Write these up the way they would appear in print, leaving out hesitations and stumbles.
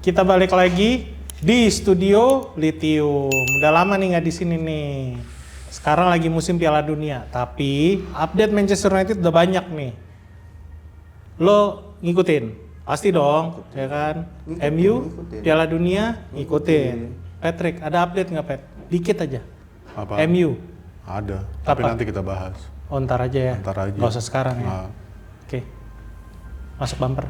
Kita balik lagi di studio Lithium. Udah lama nih nggak di sini nih. Sekarang lagi musim Piala Dunia, tapi update Manchester United udah banyak nih. Lo ngikutin? Pasti dong, ya kan? MU Piala Dunia ngikutin. Patrick, ada update nggak, Pat? Dikit aja. Apa? MU. Ada, tapi Apa? nanti kita bahas. Oh, ntar aja ya. Ntar aja. Nggak usah sekarang ya. Nah, Oke. Masuk bumper.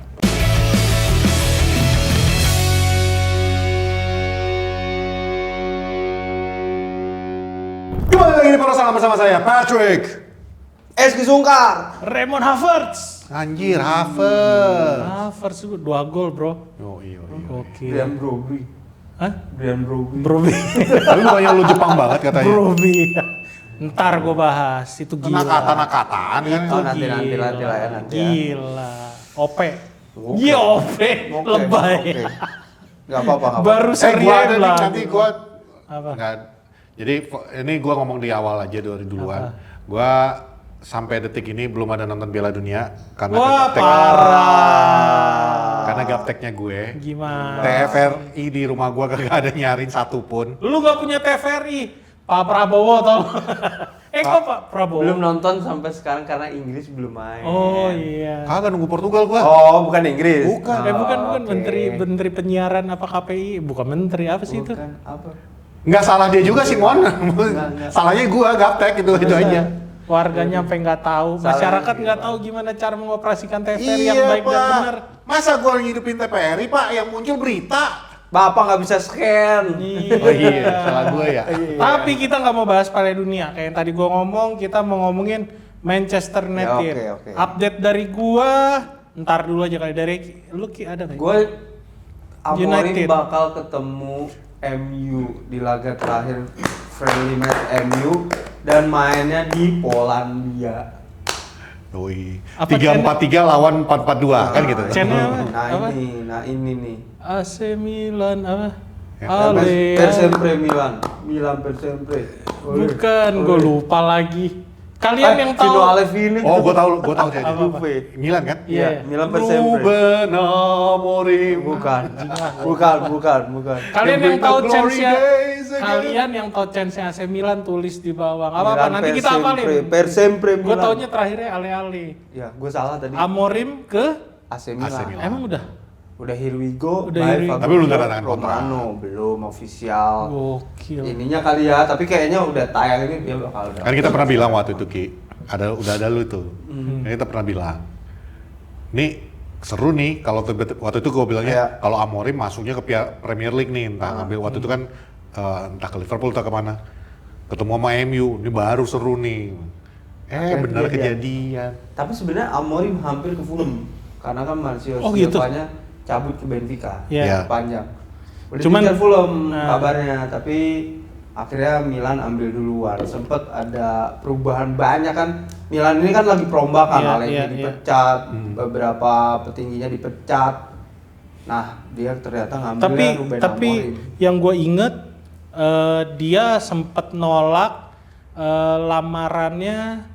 kembali lagi di Porosangan bersama saya, Patrick. Eski Sungkar. Raymond Havertz. Anjir, Havertz. Havertz 2 gol, bro. Iya. Oke. Brian Brobby. Hah? Brian Brobby. Broby. Tapi bukannya lu Jepang banget katanya. Broby. Ntar gue bahas, itu gila. Nakatan kan. Oh, nanti lah ya nanti ya. Gila. OP. Oke. Iya OP. Oke, Lebay. oke. Gak apa-apa. Baru Gua serius ada nih, lah. nanti gua Apa? Enggak. Jadi ini gua ngomong di awal aja dari duluan. Apa? Gua sampai detik ini belum ada nonton Piala Dunia karena Wah, gaptek. parah. Karena gapteknya gue. Gimana? TFRI di rumah gua kagak ada nyarin satupun. Lu gak punya TVRI? Pak Prabowo tau? Kok Pak Prabowo? Belum nonton sampai sekarang karena Inggris belum main. Oh iya. Kagak nunggu Portugal gua. Oh, bukan Inggris. Bukan. bukan oke. menteri penyiaran apa KPI? Bukan menteri apa sih itu? Bukan apa? Nggak salah dia juga sih, Mon. Nggak. Salahnya gua gaptek itu aja. Warganya sampai nggak tahu, Salah masyarakat gitu. nggak tahu gimana cara mengoperasikan TVRI yang baik dan benar. Masa gua ngidupin TPRI, Pak, yang muncul berita. Bapak nggak bisa scan. Oh iya, salah gua ya. Tapi kita nggak mau bahas Piala Dunia. Kayak yang tadi gua ngomong, kita mau ngomongin Manchester United. oke. Update dari gua, ntar dulu aja kali dari lu ada nggak? Gue Amorim United. bakal ketemu MU di laga terakhir friendly match MU dan mainnya di Polandia. Yoi. Apa 3-4-3 lawan 4-4-2 kan gitu. Channel apa? Nah Apa? ini nih. AC Milan apa? Ya, Ale. Per sempre Milan per sempre. Bukan, gue lupa lagi. Kalian yang tahu? Vino Alevini. Oh, gua tahu saya. Apa? Juve. Milan kan? Iya. Milan per sempre. Ruben Amorim. Bukan. Kalian yang tahu Glory chance-nya, days again. kalian yang tahu chance-nya AC Milan tulis di bawah. Gak apa-apa, Milan nanti per kita sempre, hafalin. per sempre Gue Milan. taunya terakhirnya ale-ale. Ya, gue salah tadi. Amorim ke, AC Milan. AC Milan. emang udah? Udah here we go. Udah here we go. Tapi belum tanda tangan kontrak. Romano belum official. Gokil. Ininya kali ya, tapi kayaknya udah tayang ini dia bakal udah. Kan kita pernah bilang waktu itu, Ki. Udah ada lu tuh. Kan kita pernah bilang. Nih seru nih kalau waktu itu gue bilangnya Iya. kalau Amorim masuknya ke Premier League nih, entah ngambil waktu itu kan entah ke Liverpool atau kemana. Ketemu sama MU, ini baru seru nih. Akhirnya Benar kejadian. kejadian. Tapi sebenarnya Amorim hampir ke Fulham karena kan Marcio Oh, gitu? Silva-nya cabut ke Benfica. Iya. Panjang. Udah Cuman- dikejar Fulham Nah. kabarnya, tapi akhirnya Milan ambil duluan. Sempet ada perubahan banyak kan. Milan ini kan lagi perombakan, Iya, Allegri iya, dipecat, beberapa petingginya dipecat. Nah, dia ternyata ngambilnya Ruben Tapi Amorim. yang gue inget, dia sempat nolak lamarannya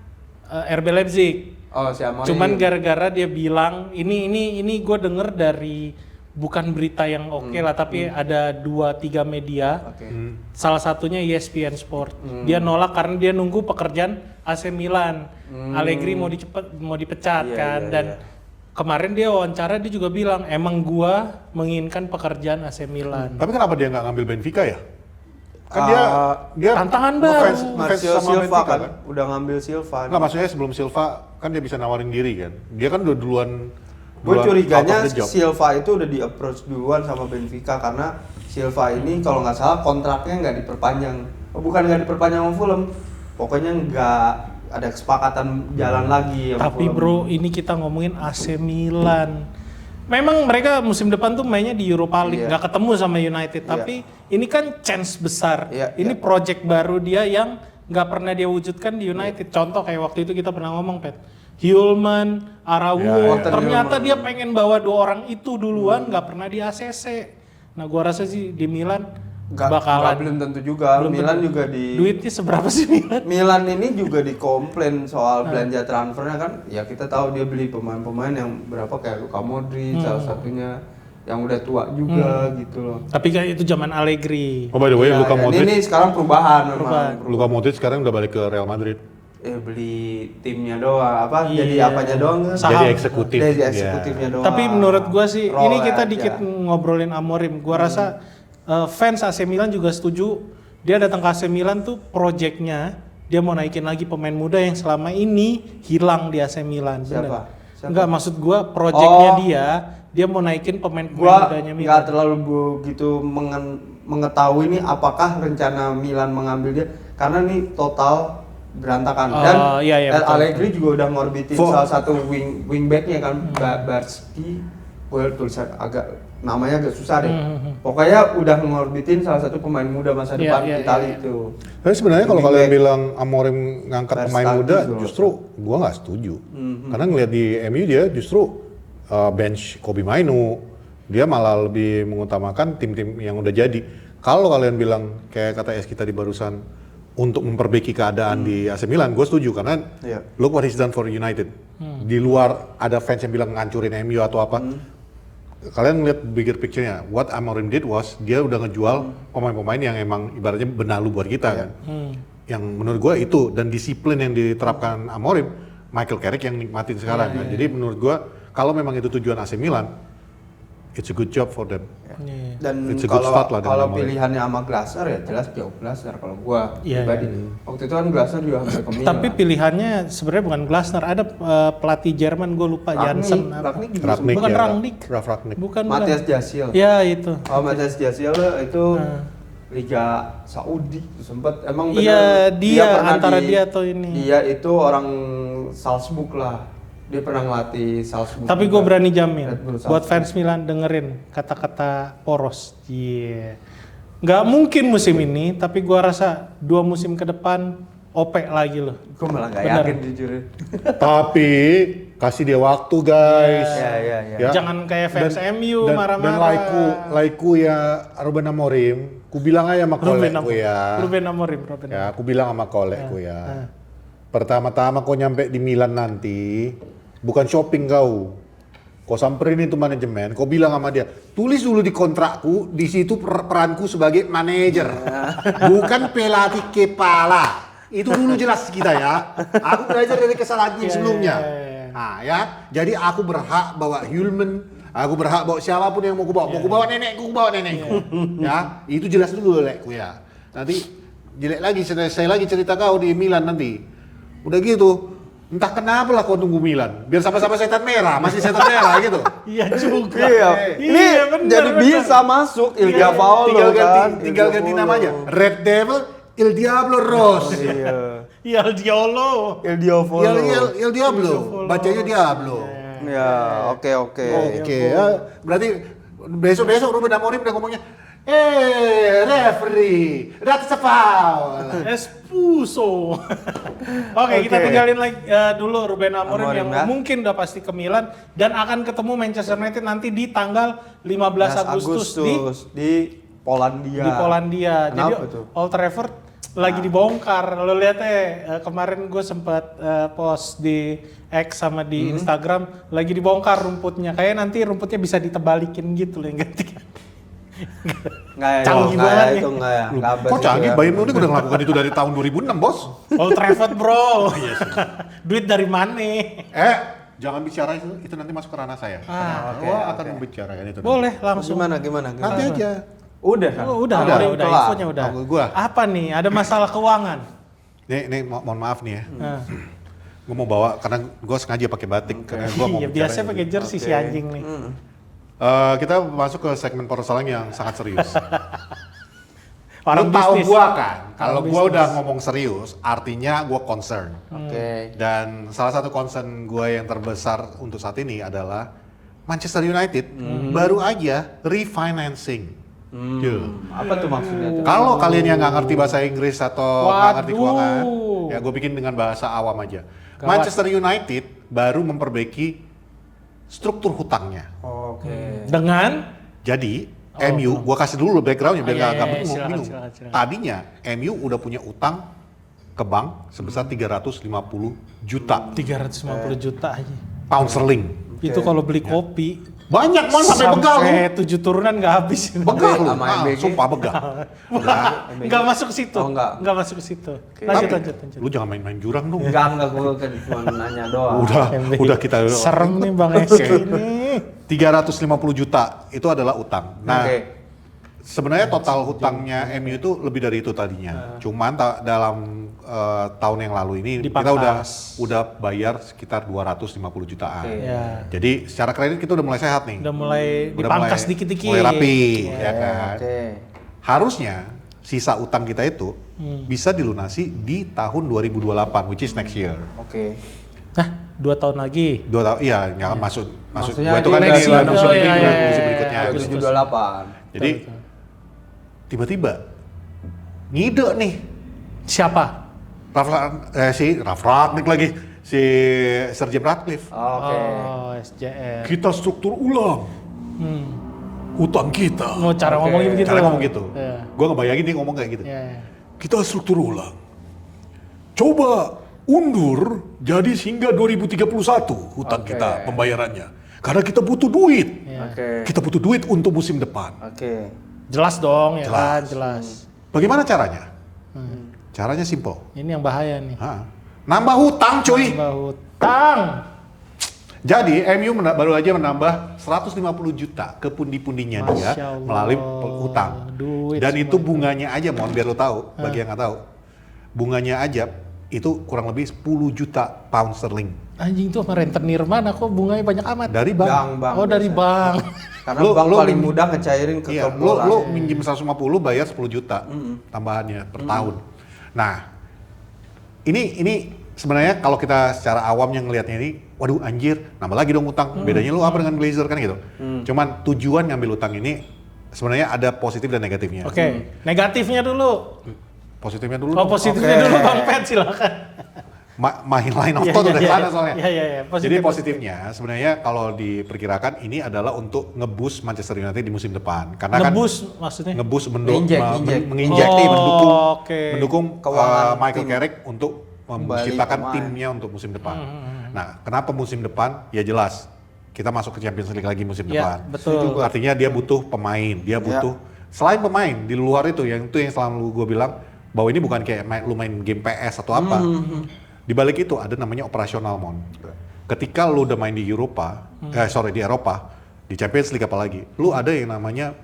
RB Leipzig. Oh, si Amorim. Cuman gara-gara dia bilang ini gue denger dari bukan berita yang oke lah, tapi ada 2-3 media. Oke. Salah satunya ESPN Sport. Dia nolak karena dia nunggu pekerjaan AC Milan. Allegri mau dipecat Iya, kan, iya, dan iya. kemarin dia wawancara dia juga bilang emang gua menginginkan pekerjaan AC Milan. Tapi kenapa dia nggak ngambil Benfica ya? Kan Ah, dia tantangan ngefans- baru. ngefans Marcio sama Silva Benfica kan udah ngambil Silva. Nggak, maksudnya sebelum Silva kan dia bisa nawarin diri kan. Dia kan udah duluan. Gue curiganya out of the job. Silva itu udah di approach duluan sama Benfica karena Silva ini kalau nggak salah kontraknya nggak diperpanjang. Bukan nggak diperpanjang sama Fulham, pokoknya nggak ada kesepakatan jalan lagi. Sama Tapi Fulham. bro, ini kita ngomongin AC Milan. Memang mereka musim depan tuh mainnya di Europa League, Iya. nggak ketemu sama United. Iya. Tapi ini kan chance besar. Iya, Ini iya. project baru dia yang nggak pernah dia wujudkan di United. Contoh kayak waktu itu kita pernah ngomong, Pet. Hjulman, Araujo, Iya, iya. ternyata dia pengen bawa 2 orang itu duluan, nggak pernah di ACC. Nah, gua rasa sih di Milan bakalan. belum tentu juga. Belum Milan tentu. juga di Duitnya seberapa sih Milan? Milan ini juga dikomplain soal belanja transfernya kan. Ya kita tahu dia beli pemain-pemain yang berapa kayak Luka Modric salah satunya. yang udah tua juga gitu loh. Tapi kan itu zaman Allegri. Oh by the way, Ya, Luka ya, Modric, ini sekarang perubahan Perubahan. memang. Luka Modric sekarang udah balik ke Real Madrid. Beli timnya doang, Iya. jadi apanya doang kan? Saham. Jadi eksekutif. Jadi Iya. eksekutifnya doang. Tapi menurut gua sih, Roll ini kita aja. dikit ngobrolin Amorim. Gua rasa fans AC Milan juga setuju. Dia datang ke AC Milan tuh projectnya dia mau naikin lagi pemain muda yang selama ini hilang di AC Milan. Bener. Siapa? Enggak, maksud gua projectnya Oh. dia mau naikin pemain Gua mudanya Milan. nggak terlalu begitu mengetahui nih apakah rencana Milan mengambil dia karena nih total berantakan Oh, dan iya, betul, Allegri juga udah ngorbitin For- salah satu wingbacknya kan Barski, gue tulisan namanya agak susah deh. Pokoknya udah ngorbitin salah satu pemain muda masa Iya, depan iya, Italia iya. itu. Tapi sebenarnya kalau Wingback. kalian bilang Amorim ngangkat pemain Verstappen muda, juga. justru gua nggak setuju. Karena ngeliat di MU dia justru bench Kobe Mainu, dia malah lebih mengutamakan tim-tim yang udah jadi. Kalau kalian bilang kayak kata S kita di barusan untuk memperbaiki keadaan di AC Milan, gue setuju karena Iya. look what he's done for United. Di luar ada fans yang bilang ngancurin MU atau apa. Kalian lihat bigger picture-nya. What Amorim did was dia udah ngejual pemain-pemain yang emang ibaratnya benalu buat kita kan. Yang menurut gue itu dan disiplin yang diterapkan Amorim, Michael Carrick yang nikmatin sekarang kan. Jadi menurut gue kalau memang itu tujuan AC Milan, it's a good job for them. Iya. Dan It's a good start lah dengan kalau Amorim. pilihannya sama Glazer ya jelas jauh Glazer kalau gua Iya, pribadi. Waktu itu kan Glazer juga hampir ke Milan. Tapi pilihannya sebenarnya bukan Glasner, ada pelatih Jerman gue lupa Jansen apa. Rangnick juga Rangnick Bukan ya, Rangnick. Ralf Rangnick. Bukan Matias Jasil. Ya itu. Oh, Matias Jasil itu Liga Saudi sempat emang bener, Iya, dia pernah antara dia atau ini. Dia itu orang Salzburg lah. Dia pernah ngelatih Salzburg. Tapi gue juga. berani jamin Red Bull buat Salzburg. fans Milan dengerin kata-kata Poros. Iya. Nggak mungkin musim ini, tapi gue rasa 2 musim ke depan OP lagi loh. Gue malah nggak Bener. yakin jujur. Tapi kasih dia waktu guys. Ya. Jangan kayak fans MU dan marah-marah. laiku ya Ruben Amorim, ku bilang aja sama kolekku ya. Ruben Amorim. Ya, aku bilang sama kolekku ya. Pertama-tama kau nyampe di Milan nanti, bukan shopping kau. Kau samperin itu manajemen, kau bilang sama dia, tulis dulu di kontrakku, di situ peranku sebagai manajer, bukan pelatih kepala. Itu dulu jelas kita ya. Aku belajar dari kesalahan tim sebelumnya. Nah ya, jadi aku berhak bawa Hulman, aku berhak bawa siapapun yang mau ku bawa. Mau ku bawa nenekku, ku bawa nenekku. Ya, itu jelas dulu lekku ya. Nanti jelek lagi, saya lagi cerita kau di Milan nanti. Udah gitu, entah kenapa lah kau tunggu Milan. Biar sama-sama setan merah, masih setan merah gitu. Iya juga. Iya. Ini bener, jadi bener. bisa masuk Ilga Paolo Tinggal kan. ganti namanya. Red Devil, Il Diablo Ross. Iya. Iya Diolo. Il Diavolo. Il Diablo, bacanya Diablo. Ya, oke. Oke, ya. Berarti besok-besok Ruben Amorim udah ngomongnya, referee, that's a foul. Espuso. Oke, kita tinggalin lagi dulu Ruben Amorim Amorim, yang ya. mungkin udah pasti ke Milan dan akan ketemu Manchester United nanti di tanggal 15 Agustus di Polandia. di Polandia. Jadi Kenapa tuh? Old Trafford lagi dibongkar. Lo lihat kemarin gue sempat post di X sama di Instagram lagi dibongkar rumputnya. Kayak nanti rumputnya bisa ditebalikin gitu loh yang ganti. Nggak ya, Canggih nggak ya, banget itu nih. nggak ya. Nggak Kok beres canggih? itu ya. Bayern Munich udah melakukan itu dari tahun 2006, bos. Old Trafford bro. Duit dari mana? Jangan bicara itu nanti masuk ke ranah saya. oke, Wah, akan oke. membicarakan itu. Boleh langsung. Gimana? Nanti aja. Udah kan? Oh, udah, Udah, udah, kelar. infonya udah. Aku gua. Apa nih? Ada masalah keuangan. Nih, mohon maaf nih ya. Nah. Gue mau bawa karena gue sengaja pakai batik karena gue mau Iya, bicara biasanya ini. pakai jersey si Oke. anjing nih. Kita masuk ke segmen persoalan yang sangat serius. Orang Lu tahu bisnis. gue kan, kalau Orang gue bisnis. udah ngomong serius, artinya gue concern. Oke. Dan salah satu concern gue yang terbesar untuk saat ini adalah Manchester United baru aja refinancing. Tuh. Apa tuh maksudnya tuh? Kalau kalian yang nggak ngerti bahasa Inggris atau nggak ngerti Waduh. keuangan, ya gue bikin dengan bahasa awam aja. Gawat. Manchester United baru memperbaiki struktur hutangnya. Oke. Dengan Jadi MU, gue kasih dulu backgroundnya biar iya, nggak iya, bingung. silakan, bingung. silakan. Tadinya MU udah punya utang ke bank sebesar 350 juta 350 juta aja. pound sterling. Itu kalau beli kopi Banyak mon sampai begal lu. Sampai 7 turunan nggak habis. Begal lu. Sama Ah, MBG. sumpah begal. Nggak masuk ke situ. Oh, nggak. Nggak masuk ke situ. Oke. Lanjut, Tapi, lanjut. lu jangan main-main jurang dong. Enggak, gue kan cuma nanya doang. Udah kita Serem nih Bang Esi ini. 350 juta itu adalah utang. Nah, Oke. sebenarnya total hutangnya MU itu lebih dari itu tadinya. Cuman dalam tahun yang lalu ini kita Dipangkas. udah bayar sekitar 250 jutaan. Oke. Ya. Jadi secara kredit kita udah mulai sehat nih. Udah mulai Udah dipangkas mulai- dikit-dikit. Mulai rapi, ya kan. Oke. Harusnya sisa utang kita itu bisa dilunasi di tahun 2028, which is next year. Oke. Nah, 2 tahun lagi. 2 tahun, iya, nggak masuk. Maksudnya Gua itu kan di ini next year. musim Oh, iya, iya, musim iya, berikutnya. iya, gitu. 728. Jadi tiba-tiba ngide nih Siapa? Ralph Rangnick lagi, si Sir Jim Ratcliffe. Oke. Oh, SJR. Kita struktur ulang hutang kita. Mau cara Oke. ngomongnya begitu. Cara ngomong gitu. Iya. Gua ngebayangin dia ngomong kayak gitu. Iya, iya. Kita struktur ulang. Coba undur jadi hingga 2031 hutang Oke. kita pembayarannya. Karena kita butuh duit. Iya. Oke. Kita butuh duit untuk musim depan. Oke. Jelas dong ya Jelas. kan, jelas. Bagaimana caranya? Caranya simple. Ini yang bahaya nih. Nambah hutang cuy. Tambah hutang. Jadi MU baru aja menambah 150 juta ke pundi-pundinya dia Masya Allah. melalui hutang. Duit Dan semua itu bunganya aja, mohon biar lo tahu, bagi yang nggak tahu. Bunganya aja itu kurang lebih 10 juta pound sterling Anjing tuh sama rentenir mana kok bunganya banyak amat? dari bank. Bang. Oh dari biasanya. bank. Karena Lu- bank lu paling min- mudah ngecairin ke Iya, klub lo bola. lo minjem 150 bayar 10 juta tambahannya per tahun. Nah, ini sebenarnya kalau kita secara awam yang ngelihatnya ini, waduh anjir, nambah lagi dong utang. Bedanya lu apa dengan Glazer kan gitu. Cuman tujuan ngambil utang ini sebenarnya ada positif dan negatifnya. Oke, negatifnya dulu. Positifnya dulu. Oh dong. positifnya Oke. dulu Bang Pet silakan. Main line of Iya, thought iya, udah iya, sana iya. soalnya. Iya, iya, iya. Jadi positifnya sebenarnya kalau diperkirakan ini adalah untuk nge-boost Manchester United di musim depan. Karena Nebus maksudnya. kan nge-boost Injek. menginjekti, Oh, mendukung oke. mendukung Keuangan Michael tim. Carrick untuk Kembali menciptakan pemain. timnya untuk musim depan. Nah, kenapa musim depan? Ya jelas, kita masuk ke Champions League lagi musim Iya, depan. betul. Artinya dia butuh pemain, dia butuh selain pemain di luar itu yang selalu gue bilang bahwa ini bukan kayak lu main game PS atau apa. Di balik itu ada namanya operasional mon. Ketika lu udah main di Eropa, di Eropa, di Champions League apalagi, lu ada yang namanya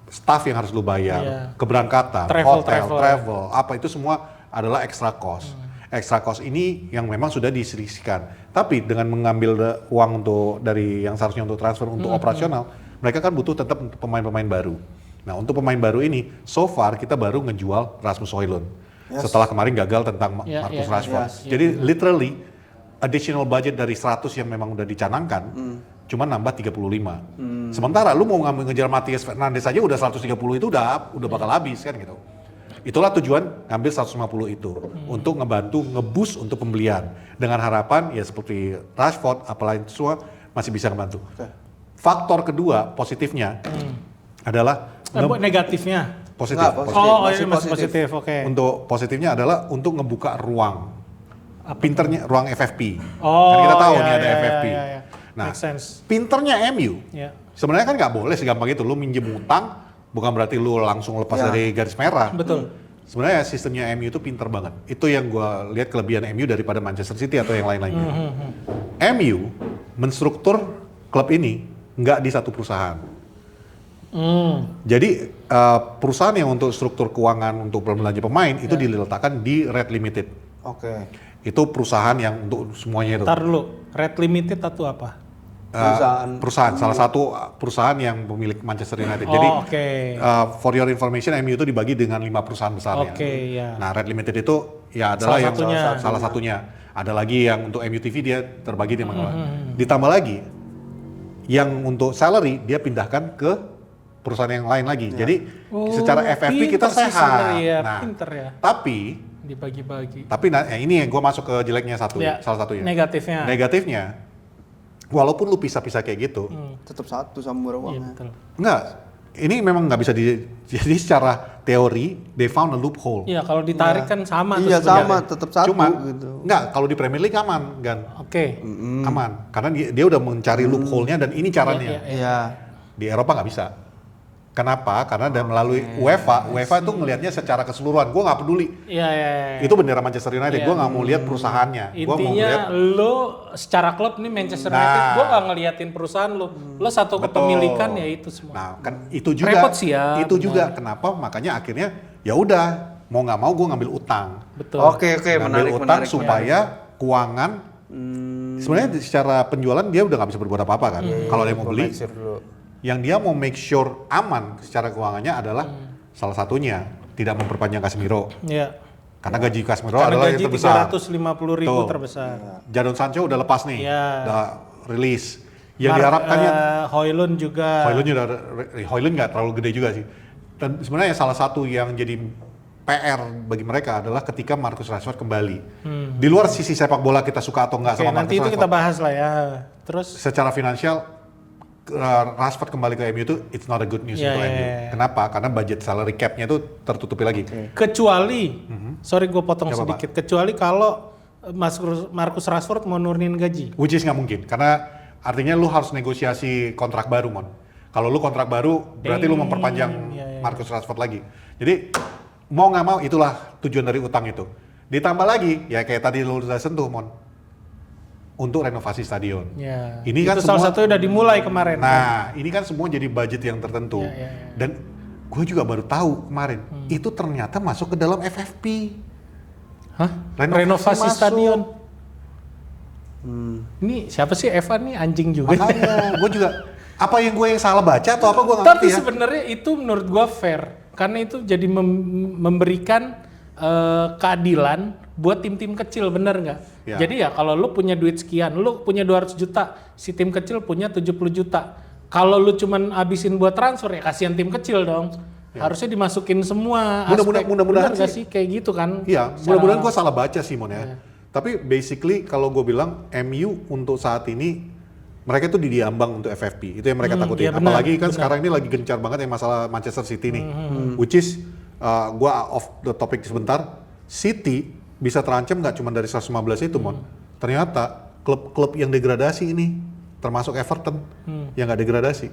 staff yang harus lu bayar, Iya. keberangkatan, Travel. travel, apa itu semua adalah extra cost. Extra cost ini yang memang sudah diselisihkan. Tapi dengan mengambil uang dari yang seharusnya untuk transfer untuk operasional, mereka kan butuh tetap pemain-pemain baru. Nah, untuk pemain baru ini, so far kita baru ngejual Rasmus Højlund. Setelah kemarin gagal tentang Marcus Rashford. Jadi literally additional budget dari 100 yang memang udah dicanangkan, cuma nambah 35. Sementara lu mau ngejar Matias Fernandes aja udah 130 itu udah bakal habis kan gitu. Itulah tujuan ngambil 150 itu untuk ngebantu ngeboost untuk pembelian dengan harapan ya seperti Rashford apalagi itu semua masih bisa ngebantu. Faktor kedua positifnya adalah Negatifnya. positif. Nggak, positif. Oh, Masih ini masih positif. positif. Oke. Untuk positifnya adalah untuk ngebuka ruang pinternya ruang FFP. Oh, Kan kita tahu iya, nih ada iya, FFP. iya, iya. Nah, Make sense. pinternya MU. Ya. Sebenarnya kan nggak boleh segampang itu. Lu minjem utang bukan berarti lu langsung lepas Ya. dari garis merah. Betul. Sebenarnya sistemnya MU itu pinter banget. Itu yang gua lihat kelebihan MU daripada Manchester City atau yang lain-lainnya. MU menstruktur klub ini nggak di satu perusahaan. Jadi perusahaan yang untuk struktur keuangan untuk belanja pemain itu diletakkan di Red Limited. Oke. Itu perusahaan yang untuk semuanya itu. Ntar dulu, Red Limited atau apa? Perusahaan salah satu perusahaan yang pemilik Manchester United. Jadi oke. for your information MU itu dibagi dengan 5 perusahaan besarnya. Oke, ya. Nah, Red Limited itu ya adalah Salah yang satunya. salah satunya. Ada lagi yang untuk MU TV dia terbagi di mana. Ditambah lagi yang untuk salary dia pindahkan ke perusahaan yang lain lagi. Jadi secara FFP kita pinter sih sehat. sebenarnya, ya, Nah, pinter ya. tapi Dibagi-bagi. ini yang gue masuk ke jeleknya Ya, salah satunya. negatifnya. Negatifnya, walaupun lu pisah-pisah kayak gitu, Tetap satu sama Iya, uangnya. betul. enggak, ini memang nggak bisa jadi secara teori they found a loophole. Iya, kalau ditarik kan sama tuh Iya sebenarnya. sama, tetap satu Cuma gitu. enggak, kalau di Premier League aman kan. Oke. Aman karena dia udah mencari loophole-nya dan ini caranya. Iya, Iya. Di Eropa nggak bisa. Kenapa? Karena melalui UEFA itu ngelihatnya secara keseluruhan. Gue nggak peduli. Iya. Itu bendera Manchester United. Iya. Gue nggak mau lihat perusahaannya. Gue mau Intinya lihat. lo secara klub nih Manchester United, gue gak ngeliatin perusahaan lo. Lo satu kepemilikan ya itu semua. Nah kan itu juga. Repot sih ya, Itu benar. juga kenapa makanya akhirnya ya udah mau nggak mau gue ngambil utang. Betul. Oke, Ngambil menarik. utang supaya keuangan. Sebenarnya secara penjualan dia udah nggak bisa berbuat apa-apa kan. Kalau dia mau beli. Yang dia mau make sure aman secara keuangannya adalah salah satunya tidak memperpanjang Casemiro. Iya. Karena gaji Casemiro Karena adalah gaji yang terbesar. 350.000 Betul. terbesar. Jadon Sancho udah lepas nih, Iya. udah rilis. Yang diharapkannya Højlund juga. Højlund nggak terlalu gede juga sih. Dan sebenarnya salah satu yang jadi PR bagi mereka adalah ketika Marcus Rashford kembali. Di luar sisi sepak bola kita suka atau nggak Oke, sama nanti Marcus itu kita Rashford. bahas lah ya. Terus Secara finansial Rashford kembali ke MU itu it's not a good news Iya, untuk iya, MU. iya. Kenapa? Karena budget salary cap-nya itu tertutupi lagi. kecuali, sorry gue potong Nggak apa-apa. sedikit, kecuali kalau Marcus Rashford mau nurunin gaji. Which is nggak mungkin, karena artinya lu harus negosiasi kontrak baru, Mon. Kalau lu kontrak baru, berarti lu memperpanjang iya. Marcus Rashford lagi. Jadi mau nggak mau itulah tujuan dari utang itu. Ditambah lagi, ya kayak tadi lu udah sentuh, Mon, untuk renovasi stadion. Ya. Ini itu kan salah semua- satunya udah dimulai kemarin. Nah, ini kan semua jadi budget yang tertentu. Iya. Dan gue juga baru tahu kemarin, itu ternyata masuk ke dalam FFP. Hah? Renovasi masuk. stadion. Ini siapa sih Evan nih, anjing juga. Makanya, gue juga apa yang gue salah baca atau apa gue nggak Tapi ngerti ya. sebenarnya itu menurut gua fair karena itu jadi memberikan keadilan buat tim-tim kecil, bener nggak? Ya. Jadi ya kalau lu punya duit sekian, lu punya 200 juta, si tim kecil punya 70 juta. Kalau lu cuman habisin buat transfer ya kasihan tim kecil dong. Harusnya dimasukin semua aspek. Mudah-mudahan Bener nggak sih. sih kayak gitu kan? Iya, Secara- mudah-mudahan gue salah baca sih, Mon ya. Tapi basically kalau gue bilang MU untuk saat ini mereka itu diambang untuk FFP. Itu yang mereka takutin. iya benar, Apalagi kan benar. sekarang ini lagi gencar banget yang masalah Manchester City nih. Which is gue off the topic sebentar. City bisa terancam nggak cuma dari 115 itu, Mon. Ternyata klub-klub yang degradasi ini termasuk Everton yang nggak degradasi.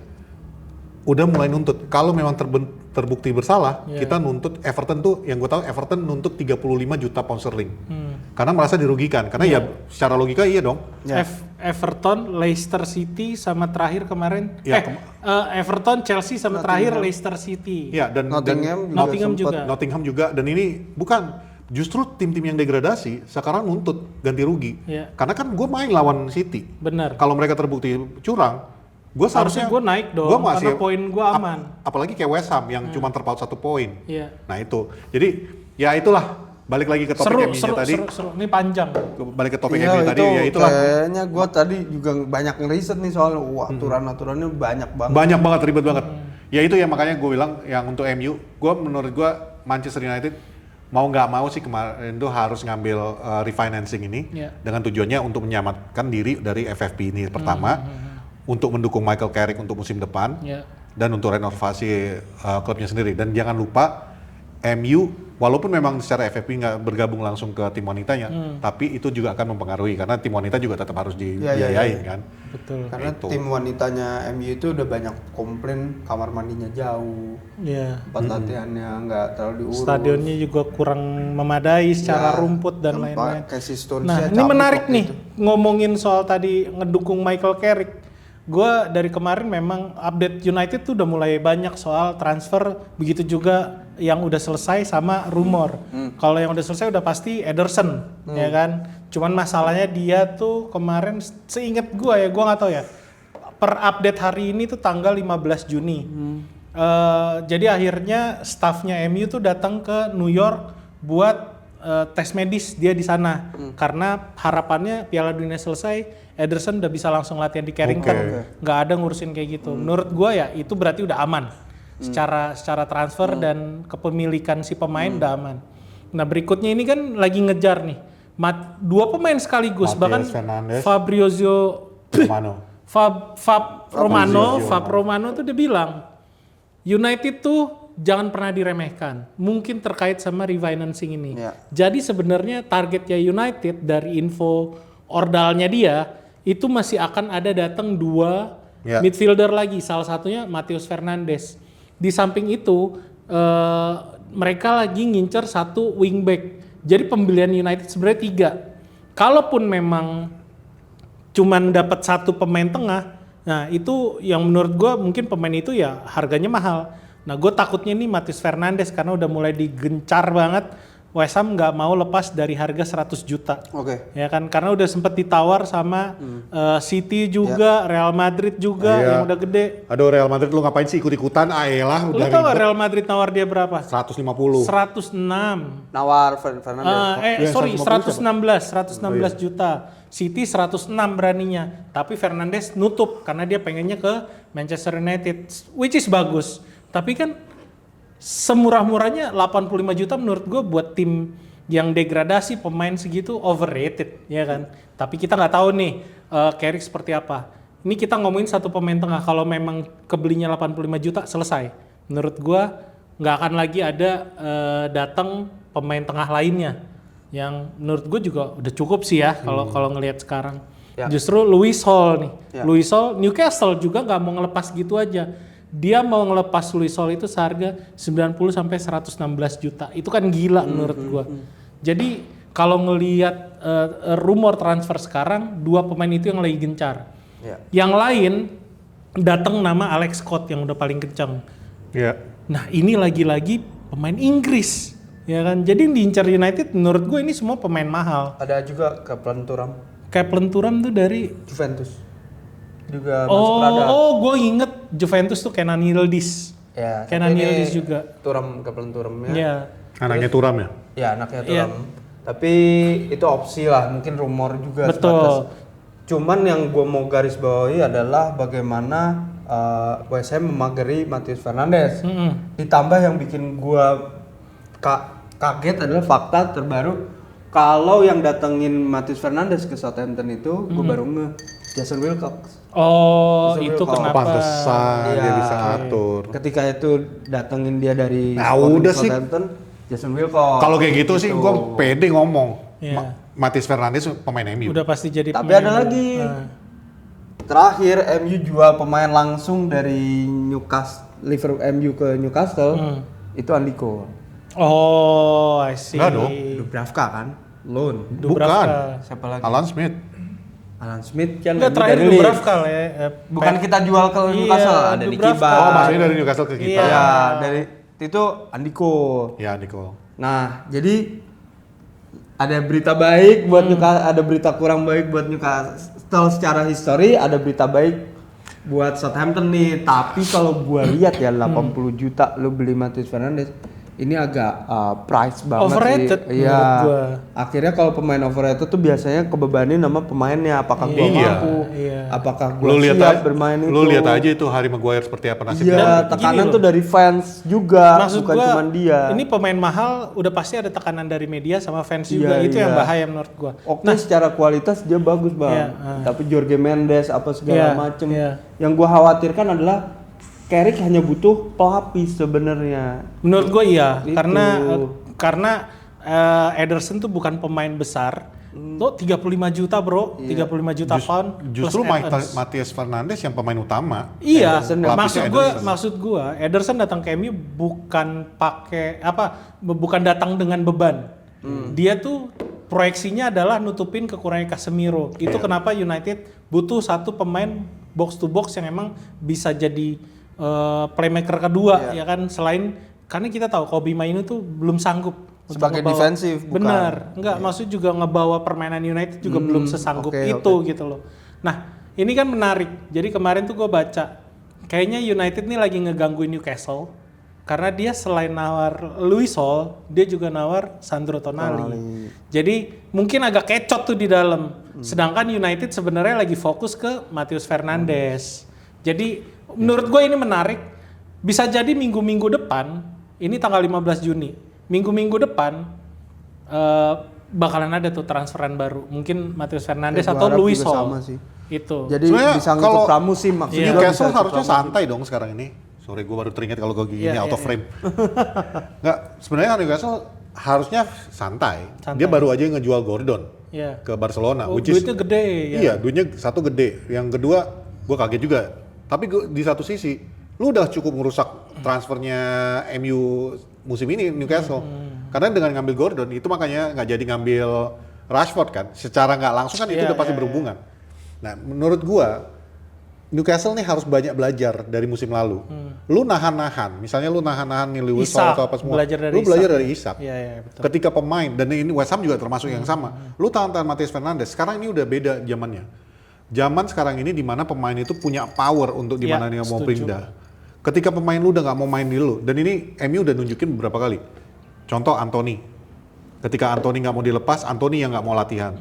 Udah mulai nuntut. Kalau memang terbukti bersalah, kita nuntut Everton tuh, yang gue tahu Everton nuntut 35 juta pound sterling. Karena merasa dirugikan. Karena ya secara logika iya dong. Everton, Leicester City sama terakhir kemarin. Ya, Everton, Chelsea sama terakhir Leicester City. Iya dan Nottingham juga. Nottingham juga dan ini bukan justru tim-tim yang degradasi sekarang nuntut ganti rugi. Iya. Karena kan gue main lawan City. Bener. Kalau mereka terbukti curang, gue Harusnya gue naik dong, karena poin gue aman. Apalagi kayak West Ham yang cuma terpaut 1 poin. Iya. Nah itu, jadi ya itulah balik lagi ke topik MU tadi. Seru. Ini panjang. Balik ke topik Iya, MU tadi, itu ya itulah. kayaknya gue tadi juga banyak ngeriset nih soal aturan-aturannya banyak banget. Banyak banget, ribet banget. Ya itu yang makanya gue bilang yang untuk MU, menurut gue Manchester United mau nggak mau sih kemarin tuh harus ngambil refinancing ini Iya. dengan tujuannya untuk menyelamatkan diri dari FFP ini pertama, untuk mendukung Michael Carrick untuk musim depan, Iya. dan untuk renovasi klubnya sendiri. Dan jangan lupa MU walaupun memang secara FFP nggak bergabung langsung ke tim wanitanya, tapi itu juga akan mempengaruhi karena tim wanita juga tetap harus dibiayain kan. Betul. Karena Itu. tim wanitanya MU itu udah banyak komplain kamar mandinya jauh, Iya. tempat latihannya nggak terlalu diurus. Stadionnya juga kurang memadai secara Ya, rumput dan kan lain-lain. Casey Stones Nah, ini menarik nih ngomongin soal tadi ngedukung Michael Carrick. Gue dari kemarin memang update United tuh udah mulai banyak soal transfer, begitu juga yang udah selesai sama rumor. Kalau yang udah selesai udah pasti Ederson, ya kan. Cuman masalahnya dia tuh kemarin, seingat gue ya, gue nggak tahu ya. Per update hari ini tuh tanggal 15 Juni. Jadi akhirnya staffnya MU tuh datang ke New York buat tes medis dia di sana. Karena harapannya Piala Dunia selesai, Ederson udah bisa langsung latihan di Carrington, nggak ada ngurusin kayak gitu. Menurut gua ya itu berarti udah aman, secara transfer dan kepemilikan si pemain udah aman. Nah berikutnya ini kan lagi ngejar nih, dua pemain sekaligus, Matheus bahkan Fernandes. Fabrizio Romano. Fab Romano tuh dia bilang United tuh jangan pernah diremehkan. Mungkin terkait sama refinancing ini. Iya. Jadi sebenarnya targetnya United dari info ordalnya dia itu masih akan ada datang 2 Iya. midfielder lagi. Salah satunya Matheus Fernandes. Di samping itu mereka lagi ngincer 1 wingback. Jadi pembelian United sebenarnya 3. Kalaupun memang cuman dapat 1 pemain tengah, nah itu yang menurut gue mungkin pemain itu ya harganya mahal. Nah gue takutnya nih Matheus Fernandes karena udah mulai digencar banget. West Ham nggak mau lepas dari harga 100 juta. Oke. Ya kan, karena udah sempet ditawar sama City juga, Real Madrid juga Iya. yang udah gede. Aduh Real Madrid lu ngapain sih ikut-ikutan? Ayolah Lu udah tau gak ribet. Real Madrid nawar dia berapa? 150. 106. Nawar Fernandes. Iya, 116 juta. City 106 beraninya. Tapi Fernandes nutup karena dia pengennya ke Manchester United, which is bagus. Tapi kan semurah-murahnya 85 juta menurut gue buat tim yang degradasi pemain segitu overrated, ya kan? Tapi kita nggak tahu nih Carrick seperti apa. Ini kita ngomongin 1 pemain tengah. Kalau memang kebelinya 85 juta selesai. Menurut gue nggak akan lagi ada datang pemain tengah lainnya. Yang menurut gue juga udah cukup sih ya kalau ngelihat sekarang. Ya. Justru Luis Hall nih. Ya. Luis Hall Newcastle juga nggak mau ngelepas gitu aja. Dia mau ngelepas Luis Hall itu seharga 90 sampai 116 juta. Itu kan gila menurut gua. Jadi kalau ngelihat rumor transfer sekarang 2 pemain itu yang lagi gencar. Ya. Yang lain datang nama Alex Scott yang udah paling kencang. Iya. Nah, ini lagi-lagi pemain Inggris. Ya kan? Jadi yang diincar United menurut gue ini semua pemain mahal. Ada juga Kaplan Thuram, Kaplan Thuram tuh dari Juventus. Juga masuk radar. gue inget Juventus tuh Kenan Yildiz. Ya, Kenan tapi ini Yildiz juga. Kaplan Thuram ya. Iya. Anaknya Turam ya? Ya, anaknya Iya. Thuram. Tapi itu opsi lah, mungkin rumor juga Betul. sebatas. Cuman yang gue mau garis bawahi adalah bagaimana West Ham memagari Matheus Fernandes. Ditambah yang bikin gue kaget adalah fakta terbaru kalau yang datengin Matheus Fernandes ke Southampton itu gue baru Jason Wilcox. Oh, Jason itu Wilcox. kenapa? Pantesan dia Iya. bisa atur. Ketika itu datengin dia dari Nah, udah sih. Southampton, Jason Wilcox. Kalau kayak gitu sih gue pede ngomong. Iya. Matheus Fernandes pemain MU. Udah pasti jadi Tapi pemain. ada lagi. Nah. Terakhir MU jual pemain langsung dari Liverpool MU ke Newcastle. Itu Andy Cole. Oh, I see. Enggak dong. Dubravka kan? Loan. Dubravka. Bukan. Siapa lagi? Alan Smith. Alan Smith kan Enggak, MU terakhir dari Leeds. Dubravka ya. Bukan kita jual ke Iya, Newcastle, ada di Dubravka. Kibar. Oh, maksudnya dari Newcastle ke kita. Iya. Ya, dari itu Andy Cole. Ya, Nicole. Nah, jadi ada berita baik buat Newcastle, ada berita kurang baik buat Newcastle secara histori, ada berita baik buat Southampton nih. Tapi kalau gua lihat ya 80 juta lu beli Matheus Fernandes, ini agak price banget Overrated sih. menurut gua. Akhirnya kalau pemain overrated tuh biasanya kebebanin sama pemainnya, apakah gua Iya. mampu, Iya. apakah Lu gua lihat siap aja, bermain itu. lu lihat aja itu Harry Maguire seperti apa nasibnya. Iya, Dan tekanan gini tuh loh. dari fans juga, Maksud bukan gua, cuma dia. ini pemain mahal udah pasti ada tekanan dari media sama fans Iya, juga. Itu yang iya. bahaya menurut gua. Oke, secara kualitas dia bagus bang, Iya, tapi Jorge Mendes apa segala Iya, macem. iya. Yang gua khawatirkan adalah Carrick hanya butuh pelapis sebenarnya. Menurut gue iya, Itu. karena Ederson tuh bukan pemain besar. Tuh 35 juta bro, 35 juta pound. Justru plus Evans. Matheus Fernandes yang pemain utama. Iya, Ederson maksud gue, Ederson datang ke MU bukan pakai bukan datang dengan beban. Dia tuh proyeksinya adalah nutupin kekurangan Casemiro. Itu kenapa United butuh 1 pemain box to box yang emang bisa jadi playmaker kedua, ya kan, selain karena kita tahu Kobe Mainu tuh belum sanggup untuk Sebagai ngebawa- defensif, bukan? Bener, enggak, maksud juga ngebawa permainan United juga belum sesanggup oke, itu gitu loh. Nah, ini kan menarik. Jadi kemarin tuh gue baca, kayaknya United nih lagi ngegangguin Newcastle karena dia selain nawar Luis Hall, dia juga nawar Sandro Tonali. Jadi mungkin agak kecot tuh di dalam. Sedangkan United sebenarnya lagi fokus ke Matheus Fernandes. Jadi menurut gue ini menarik. Bisa jadi minggu-minggu depan, ini tanggal 15 Juni. Minggu-minggu depan bakalan ada tuh transferan baru. Mungkin Matheus Fernandes Ya, gua atau harap Luis juga Hall. sama sih. Itu. Jadi Sebenarnya bisa kalau ngikut pramusim maksudnya. Iya. Newcastle bisa ikut harusnya pramusim. santai dong sekarang ini. Sorry, gue baru teringat kalau gue gini Iya, out iya, of frame. Nggak, sebenarnya Newcastle harusnya santai. Santai. Dia baru aja ngejual Gordon Iya. ke Barcelona, Oh, which is duitnya gede ya. iya, duitnya satu gede. Yang kedua, gue kaget juga. Tapi di satu sisi, lu udah cukup merusak transfernya MU musim ini Newcastle. Karena dengan ngambil Gordon itu makanya nggak jadi ngambil Rashford kan. Secara nggak langsung kan itu Iya, udah pasti iya, berhubungan. Nah, menurut gua Newcastle nih harus banyak belajar dari musim lalu. Lu nahan-nahan, misalnya lu nahan-nahan nih Lewis Isak, atau apa semua. belajar dari Lu belajar Isak. dari Isak. Iya, iya, betul. Ketika pemain, dan ini West Ham juga termasuk yang sama. Lu tahan-tahan Matheus Fernandes, sekarang ini udah beda zamannya. Zaman sekarang ini di mana pemain itu punya power untuk di Ya, mana dia mau setuju. pindah. Ketika pemain lu udah nggak mau main di lu, dan ini MU udah nunjukin beberapa kali. Contoh Anthony. Ketika Anthony nggak mau dilepas, Anthony yang nggak mau latihan.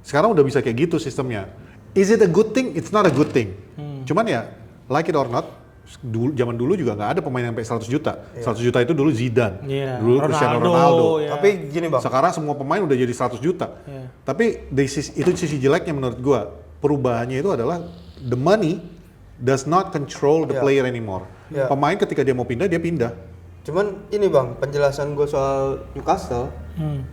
Sekarang udah bisa kayak gitu sistemnya. Is it a good thing? It's not a good thing. Cuman ya, like it or not, zaman dulu juga nggak ada pemain yang sampai 100 juta. 100 juta itu dulu Zidane, Iya, dulu Cristiano Ronaldo. ya. Tapi gini bang, Sekarang semua pemain udah jadi 100 juta. Iya. Tapi itu sisi jeleknya menurut gua. Perubahannya itu adalah the money does not control the Iya. player anymore. Iya. Pemain ketika dia mau pindah, dia pindah. cuman ini bang, penjelasan gue soal Newcastle,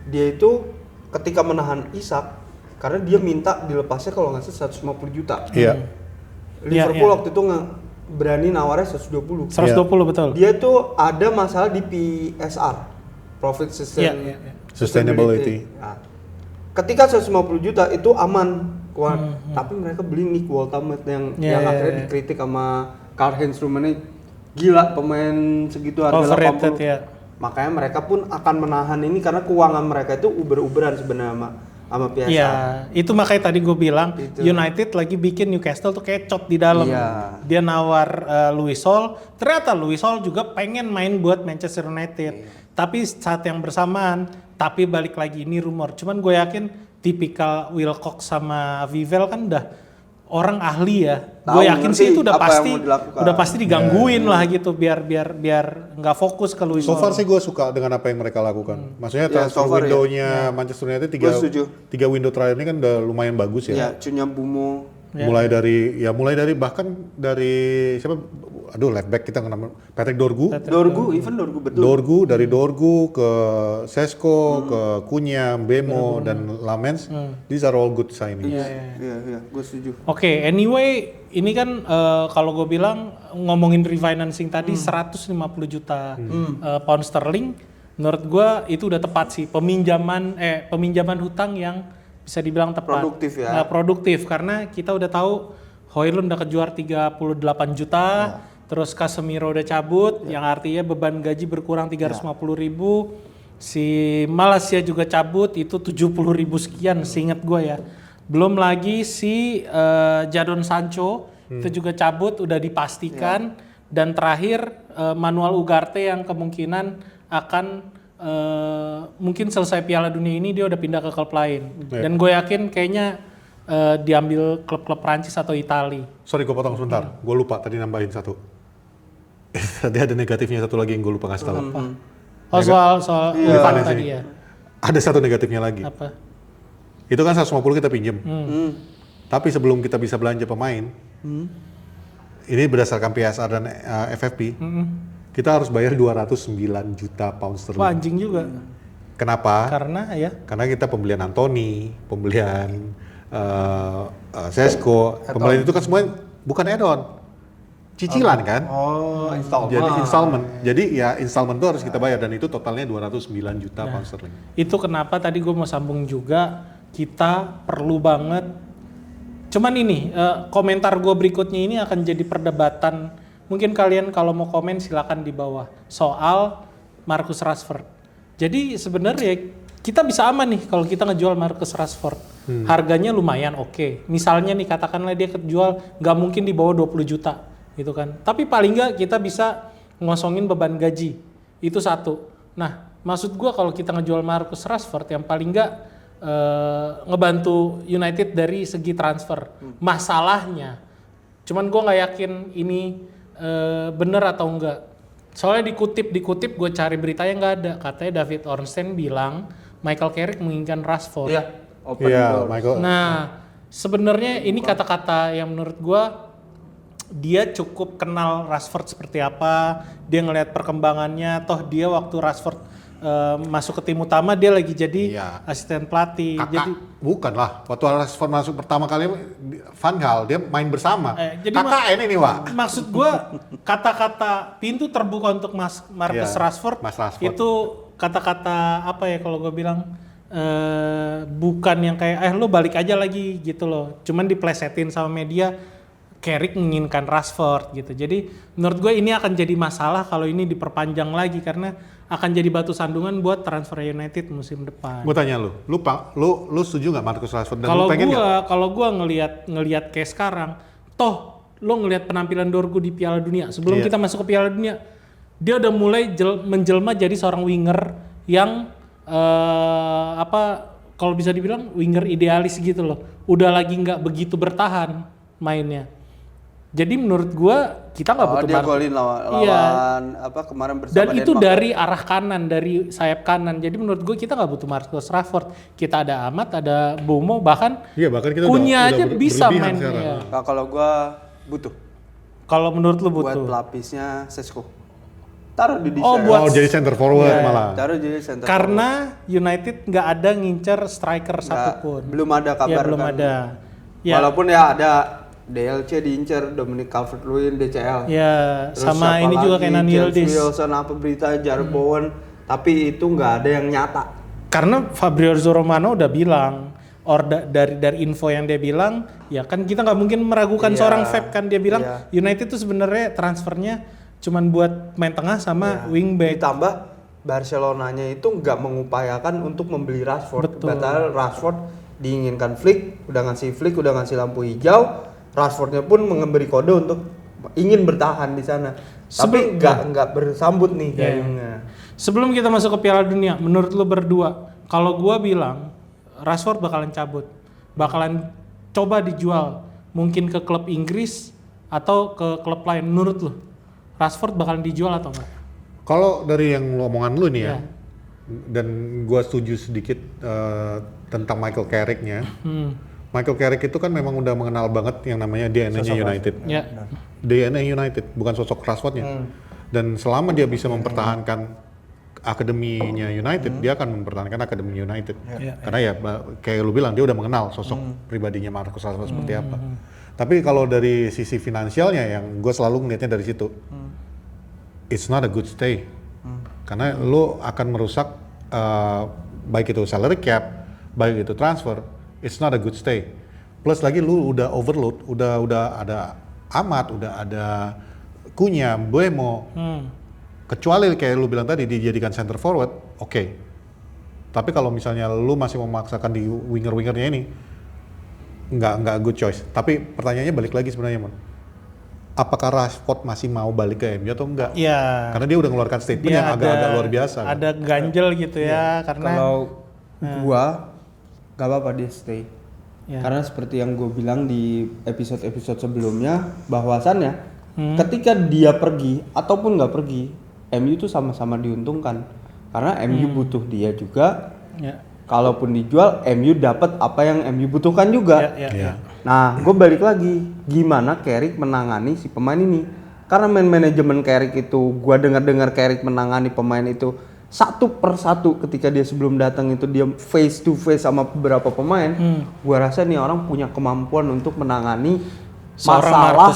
dia itu ketika menahan Isak, karena dia minta dilepasnya kalau nggak salah 150 juta. Iya. Liverpool Iya. waktu itu nggak berani nawarnya 120. 120 betul. Dia tuh ada masalah di PSR, Profit Iya, iya, iya. Sustainability. Nah, ketika 150 juta itu aman, tapi mereka beli Nick Woltamert yang Iya, iya, akhirnya iya. dikritik sama Karl-Heinz Rummenigge, gila pemain segitu harga Overrated 80. ya. Makanya mereka pun akan menahan ini karena keuangan mereka itu uber-uberan sebenarnya sama PSR. Iya, itu makanya tadi gue bilang Itu. United lagi bikin Newcastle tuh kecot di dalam. Iya. Dia nawar Luis Hall, ternyata Luis Hall juga pengen main buat Manchester United. Iya. Tapi saat yang bersamaan, tapi balik lagi ini rumor. Cuman gue yakin tipikal Wilcox sama Vivel kan udah orang ahli ya. Tahu, Gue yakin sih ngerti itu udah apa yang pasti mau dilakukan. udah pasti digangguin lah gitu biar nggak fokus ke Luis So Hall. far sih gue suka dengan apa yang mereka lakukan. Maksudnya Ya, transfer so far ya. window-nya Manchester United Gua setuju. tiga window terakhir ini kan udah lumayan bagus ya. Ya, Cunya Bumo. Ya. Mulai dari bahkan dari siapa? Aduh, left back kita nama Patrick Dorgu. Dorgu betul. Dari Dorgu ke Sesko, ke Cunha, Bemo dan Lamens. These are all good signings. Iya, gue setuju. Oke, anyway, ini kan kalau gue bilang ngomongin refinancing tadi 150 juta pound sterling, menurut gue itu udah tepat sih peminjaman hutang yang bisa dibilang tepat. Produktif ya. Produktif karena kita udah tahu Højlund udah kejual 38 juta, terus Casemiro udah cabut, yang artinya beban gaji berkurang 350 ribu. Si Malaysia juga cabut itu 70 ribu sekian, seingat gue ya. Belum lagi si Jadon Sancho itu juga cabut, udah dipastikan. Dan terakhir Manuel Ugarte yang kemungkinan akan mungkin selesai Piala Dunia ini dia udah pindah ke klub lain. Dan gue yakin kayaknya diambil klub-klub Prancis atau Itali. Sorry, gue potong sebentar. Gue lupa tadi nambahin satu. Tadi ada negatifnya satu lagi yang gue lupa ngasih tahu. Oh soal utang Finance tadi ini. ya. Ada satu negatifnya lagi. Apa? Itu kan 150 kita pinjem. Tapi sebelum kita bisa belanja pemain, ini berdasarkan PSR dan FFP, kita harus bayar 209 juta pound Wah sterling. anjing juga. Kenapa? Karena ya. Karena kita pembelian Anthony, pembelian Sesko, pembelian itu kan semua bukan add-on, cicilan kan? Oh, installment. Jadi installment. Jadi ya installment itu harus kita bayar dan itu totalnya 209 juta pound sterling. Itu kenapa tadi gue mau sambung juga, kita perlu banget. Cuman ini komentar gue berikutnya ini akan jadi perdebatan. Mungkin kalian kalau mau komen silakan di bawah soal Marcus Rashford. Jadi sebenarnya kita bisa aman nih kalau kita ngejual Marcus Rashford. Harganya lumayan oke. Misalnya nih katakanlah dia kejual nggak mungkin di bawah 20 juta gitu kan. Tapi paling nggak kita bisa ngosongin beban gaji. Itu satu. Nah maksud gue kalau kita ngejual Marcus Rashford yang paling nggak ngebantu United dari segi transfer. Masalahnya, cuman gue nggak yakin ini bener atau enggak. Soalnya dikutip gue cari beritanya nggak ada. Katanya David Ornstein bilang Michael Carrick menginginkan Rashford. Iya, open Iya, door. Michael. Nah, sebenarnya ini kata-kata yang menurut gue dia cukup kenal Rashford seperti apa, dia ngelihat perkembangannya, toh dia waktu Rashford masuk ke tim utama dia lagi jadi asisten pelatih. Jadi bukan lah, waktu Rashford masuk pertama kali Van Gaal dia main bersama. Jadi KKN ini Wak. Maksud gua kata-kata pintu terbuka untuk Marcus Rashford, itu kata-kata apa ya kalau gua bilang bukan yang kayak lo balik aja lagi gitu loh. Cuman diplesetin sama media. Carrick menginginkan Rashford gitu. Jadi menurut gue ini akan jadi masalah kalau ini diperpanjang lagi karena akan jadi batu sandungan buat transfer United musim depan. Gue tanya lu setuju nggak Marcus Rashford? Kalau gue ngelihat kayak sekarang, toh lo ngelihat penampilan Dorgu di Piala Dunia sebelum kita masuk ke Piala Dunia, dia udah mulai menjelma jadi seorang winger yang kalau bisa dibilang winger idealis gitu loh. Udah lagi nggak begitu bertahan mainnya. Jadi menurut gua kita nggak butuh dia golin lawan kemarin bersama dan itu Denmark. dari arah kanan, dari sayap kanan. Jadi menurut gua kita nggak butuh Marcus Rashford. Kita ada Ahmad, ada Bomo, bahkan kita Cunha aja udah bisa main. Nah, kalau gua butuh. Kalau menurut lu butuh? Buat pelapisnya Sesko. Taruh di jadi center forward malah. Taruh jadi center karena forward. United nggak ada ngincer striker satupun. Belum ada kabar. Belum kan. ada. Walaupun ya ada DLC diincer, Dominic Calvert-Lewin, DCL. Ya, terus sama ini juga Kenan Yildiz. Wilson apa berita, Jared Bowen, tapi itu nggak ada yang nyata. Karena Fabrizio Romano udah bilang, dari info yang dia bilang, ya kan kita nggak mungkin meragukan seorang Pep kan, dia bilang United tuh sebenarnya transfernya cuman buat main tengah sama wingback. Ditambah Barcelonanya itu nggak mengupayakan untuk membeli Rashford. Padahal Rashford diinginkan Flick, udah ngasih lampu hijau. Rashfordnya pun memberi kode untuk ingin bertahan di sana. Tapi nggak bersambut nih gayungnya. Sebelum kita masuk ke Piala Dunia, menurut lu berdua, kalau gua bilang Rashford bakalan cabut, bakalan coba dijual, mungkin ke klub Inggris atau ke klub lain. Menurut lu, Rashford bakalan dijual atau enggak? Kalau dari yang omongan lu nih ya, dan gua setuju sedikit tentang Michael Carrick-nya. Michael Carrick itu kan memang udah mengenal banget yang namanya DNA-nya United. DNA United, bukan sosok Rashford-nya. Dan selama dia bisa mempertahankan akademinya United, dia akan mempertahankan akademi United. Karena ya kayak lu bilang, dia udah mengenal sosok pribadinya Marcus Rashford seperti apa. Tapi kalau dari sisi finansialnya yang gue selalu ngeliatnya dari situ, it's not a good stay. Karena lu akan merusak baik itu salary cap, baik itu transfer, it's not a good stay. Plus lagi lu udah overload, udah ada Ahmad, udah ada Cunha, Mbeumo. Kecuali kayak lu bilang tadi dijadikan center forward, oke. Tapi kalau misalnya lu masih memaksakan di winger-wingernya ini, nggak good choice. Tapi pertanyaannya balik lagi sebenarnya, Mon. Apakah Rashford masih mau balik ke MU atau enggak? Iya. Karena dia udah ngeluarkan statement yang agak-agak luar biasa. Ada ganjel gitu ya, karena kalau gua nggak apa-apa dia stay. Karena seperti yang gue bilang di episode-episode sebelumnya, bahwasannya ketika dia pergi ataupun nggak pergi, MU itu sama-sama diuntungkan. Karena MU butuh dia juga. Kalaupun dijual, MU dapat apa yang MU butuhkan juga. Nah, gue balik lagi, gimana Carrick menangani si pemain ini? Karena manajemen Carrick itu, gue dengar Carrick menangani pemain itu satu persatu ketika dia sebelum datang itu dia face to face sama beberapa pemain. Gue rasa nih orang punya kemampuan untuk menangani masalah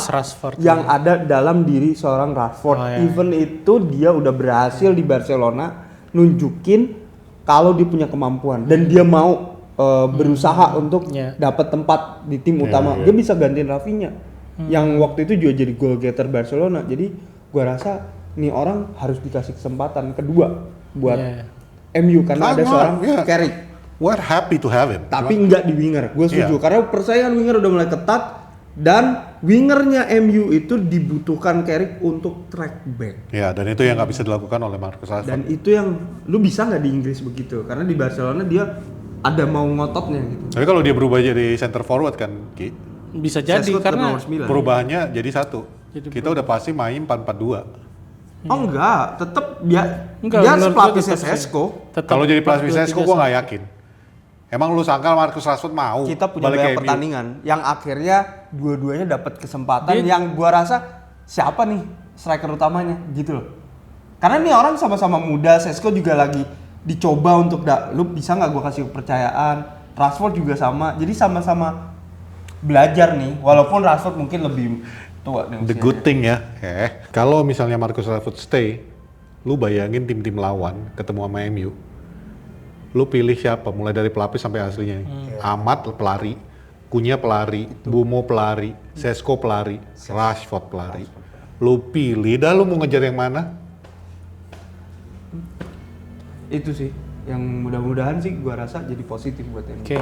yang ada dalam diri seorang Rashford. Even itu dia udah berhasil di Barcelona nunjukin kalau dia punya kemampuan dan dia mau berusaha untuk dapat tempat di tim utama. Dia bisa gantiin Rafinha yang waktu itu juga jadi goal getter Barcelona. Jadi gue rasa nih orang harus dikasih kesempatan kedua buat MU karena ada seorang Carrick. We're happy to have him. Tapi nggak di winger. Gue setuju karena persaingan winger udah mulai ketat dan wingernya MU itu dibutuhkan Carrick untuk track back. Ya, dan itu yang nggak bisa dilakukan oleh Marcus Rashford. Dan itu yang lu bisa nggak di Inggris begitu? Karena di Barcelona dia ada mau ngototnya gitu. Tapi kalau dia berubah jadi center forward kan, Ki, bisa jadi karena perubahannya jadi satu. Kita udah pasti main 4-4-2. Oh enggak, tetap dia pelapis Sesko. Kalau jadi pelapis Sesko gua nggak yakin. Emang lu sangka Marcus Rashford mau Kita punya balik banyak ke MU? pertandingan yang akhirnya dua-duanya dapat kesempatan Dia- yang gua rasa siapa nih striker utamanya gitu loh. Karena nih orang sama-sama muda, Sesko juga lagi dicoba untuk lu bisa nggak gua kasih kepercayaan. Rashford juga sama. Jadi sama-sama belajar nih, walaupun Rashford mungkin lebih tua nih The usianya. good thing ya, kalau misalnya Marcus Rashford stay, lu bayangin tim-tim lawan ketemu sama MU, lu pilih siapa? Mulai dari pelapis sampai aslinya. Ahmad pelari, Cunha pelari, Bumo pelari, Sesko pelari, Rashford pelari. Lu pilih, dah lu mau ngejar yang mana? Itu sih yang mudah-mudahan sih gua rasa jadi positif buat MU. Oke,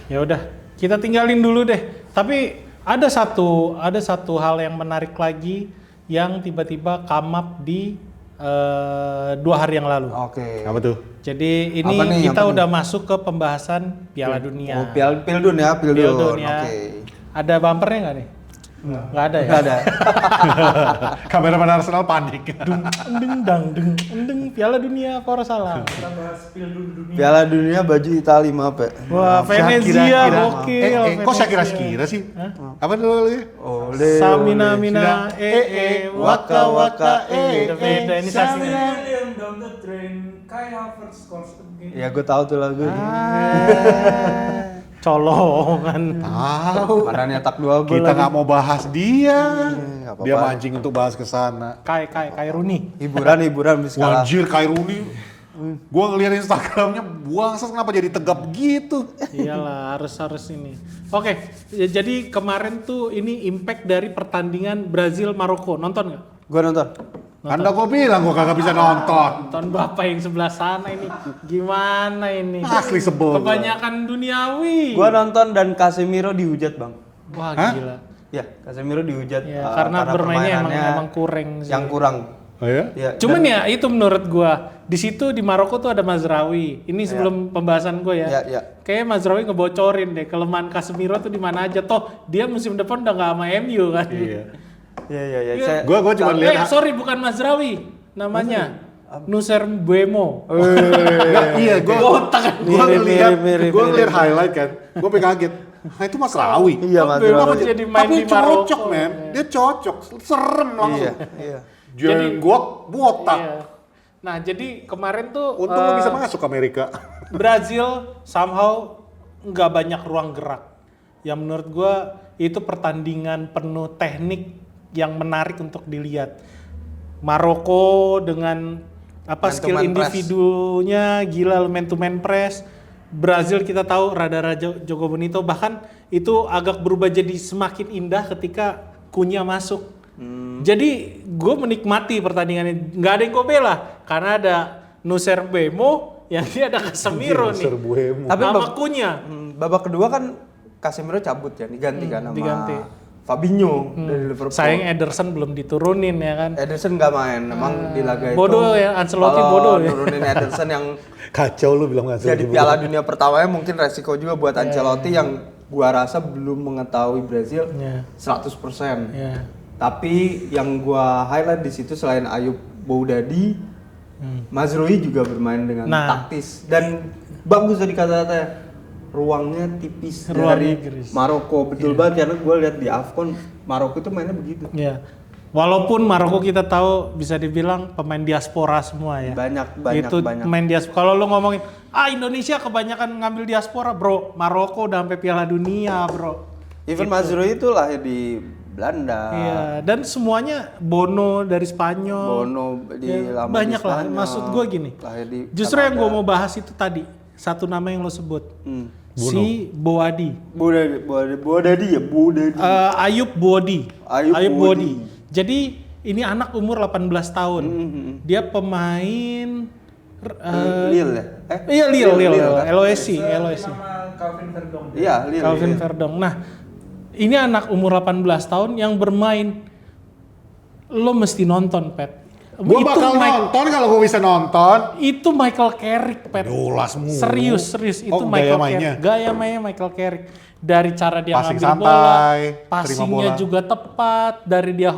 ya udah kita tinggalin dulu deh. Tapi ada satu hal yang menarik lagi yang tiba-tiba come up di 2 hari yang lalu. Oke. Apa tuh? Jadi ini Apa nih, kita apa udah masuk ke pembahasan Piala Dunia. Oh, Pildun ya, Pildun. Pildun ya. Oke. Ada bumpernya nggak nih? Nggak ada ya? Nggak ada. Kameraman Arsenal panik. Endeng Piala Dunia Salah. Kita bahas Pildun Dunia. Piala Dunia baju Itali maaf ya. Wah, Venezia gokil. Kok saya kira-kira sih? Apa dulu ya? Ole. Samina ole. mina waka waka Udah beda ini saksinya. Ya gue tahu tuh lagu. Colongan. Tahu. Mana nyetak 2 gol Kita lagi. nggak mau bahas dia. nggak apa-apa. Dia mancing untuk bahas ke sana. Kai Rooney. Hiburan bisa kalah. Wajir Kairuni. Gua ngeliat Instagramnya, buangsa kenapa jadi tegap gitu? Iyalah, harus ini. Oke, jadi kemarin tuh ini impact dari pertandingan Brazil Maroko. Nonton nggak? Gue nonton. Anda gua bilang gua kagak bisa nonton. Nonton bapak yang sebelah sana ini. Gimana ini? Asli sebel. Kebanyakan duniawi. Gue nonton dan Casemiro dihujat bang. Wah Hah? gila. Ya Casemiro dihujat. Ya, karena bermainnya permainannya emang kurang sih. Yang kurang. Oh ya? Ya, Cuman ya itu menurut gua di situ di Maroko tuh ada Mazraoui. Ini sebelum pembahasan gua ya. Ya. Kayaknya Mazraoui ngebocorin deh kelemahan Casemiro tuh di mana aja. Toh dia musim depan udah nggak sama MU kan. Iya. Ya. Iya. Saya, Gua cuma lihat. sorry bukan Mazraoui. Namanya Nuser Buemo. Nggak, iya, gua Mirip. ngeliat highlight kan. Gua pengen kaget. Nah itu Mas Rawi. Iya, Mas Buemo Rawi. jadi main Tapi di Maroko. cocok men. Dia cocok. Serem langsung. Iya. Jenggot botak. Iya. Nah jadi kemarin tuh Untung lu bisa masuk ke Amerika. Brazil somehow nggak banyak ruang gerak. Yang menurut gua itu pertandingan penuh teknik yang menarik untuk dilihat. Maroko dengan apa Man to skill man individunya gila, man to man press. Brazil kita tahu rada-rada Jogo Bonito, bahkan itu agak berubah jadi semakin indah ketika Cunha masuk. Jadi gue menikmati pertandingan ini. Nggak ada yang gue bela karena ada Nuser Buemo yang dia ada Casemiro nih. Nuser Buemo. Tapi Sama bab- Cunha. Babak kedua kan Casemiro cabut ya, diganti kan sama diganti. Fabinho dari Liverpool. Sayang Ederson belum diturunin ya kan. Ederson nggak main, emang di laga itu. Bodoh ya, Ancelotti kalau bodoh ya. nurunin Ederson yang Kacau lu bilang nggak jadi Piala Dunia pertamanya mungkin resiko juga buat Ancelotti yang gua rasa belum mengetahui Brazil Ya. 100%. Ya. Tapi yang gua highlight di situ selain Ayub Boudadi, Mazrui juga bermain dengan Nah. taktis dan bagus tadi kata-katanya. Ruangnya tipis Ruang dari Inggris. Maroko, betul banget karena gue lihat di AFCON Maroko itu mainnya begitu. Ya. Walaupun Maroko kita tahu bisa dibilang pemain diaspora semua ya. Banyak. Pemain diaspora. Kalau lu ngomongin Indonesia kebanyakan ngambil diaspora, bro. Maroko udah sampai Piala Dunia, bro. Even Mazrui itu lahir di Belanda. Iya, dan semuanya Bono dari Spanyol. Bono di Ya, lama banyak di lah. Spanyol, Maksud gue gini. lahir di Justru yang Kanada. gue mau bahas itu tadi satu nama yang lo sebut, si Boadi. Boudadi ya, Boudadi. Ayub Boadi. Ayub Boadi. Jadi ini anak umur 18 tahun. Dia pemain Lille ya? Iya Lille, kan? LOSC. Iya, Lille. Calvin iya. Verdong. Nah, ini anak umur 18 tahun yang bermain. Lo mesti nonton, Pet. Gua bakal nonton kalau gua bisa nonton. Itu Michael Carrick, Pet. Jelas mulu. Serius itu Oh, Michael gaya mainnya? Carrick. Gaya mainnya Michael Carrick. Dari cara dia Passing ngambil bola, santai, terima passingnya bola. juga tepat. Dari dia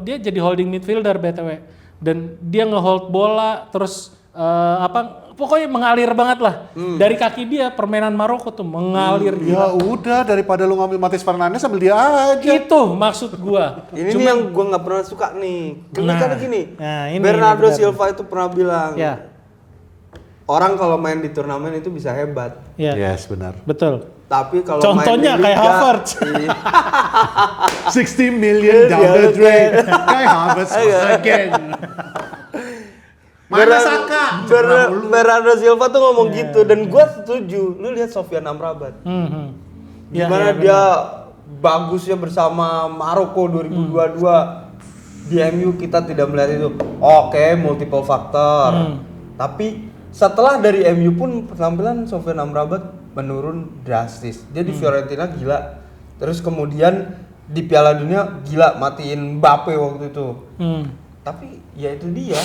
dia jadi holding midfielder BTW. Dan dia ngehold bola, terus pokoknya mengalir banget lah. Dari kaki dia permainan Maroko tuh mengalir Ya udah, daripada lu ngambil Matheus Fernandes sambil dia aja. Itu maksud gua. Ini nih yang gue nggak pernah suka nih. Kan gini. Nah, ini Bernardo benar. Silva itu pernah bilang, Ya, orang kalau main di turnamen itu bisa hebat. ya. Yes, benar. Betul. Tapi kalau Contohnya main di kayak Liga, Havertz. iya. 60 million down the drain. Kai Havertz again. Mana Saka? Bernardo Silva tuh ngomong gitu dan gue setuju. Lu lihat Sofyan Amrabat. Ya, Gimana ya, dia bagusnya bersama Maroko 2022 di MU kita tidak melihat itu. Oke, multiple faktor. Tapi setelah dari MU pun penampilan Sofyan Amrabat menurun drastis. Dia di Fiorentina gila. Terus kemudian di Piala Dunia gila matiin Mbappe waktu itu. Tapi ya itu dia.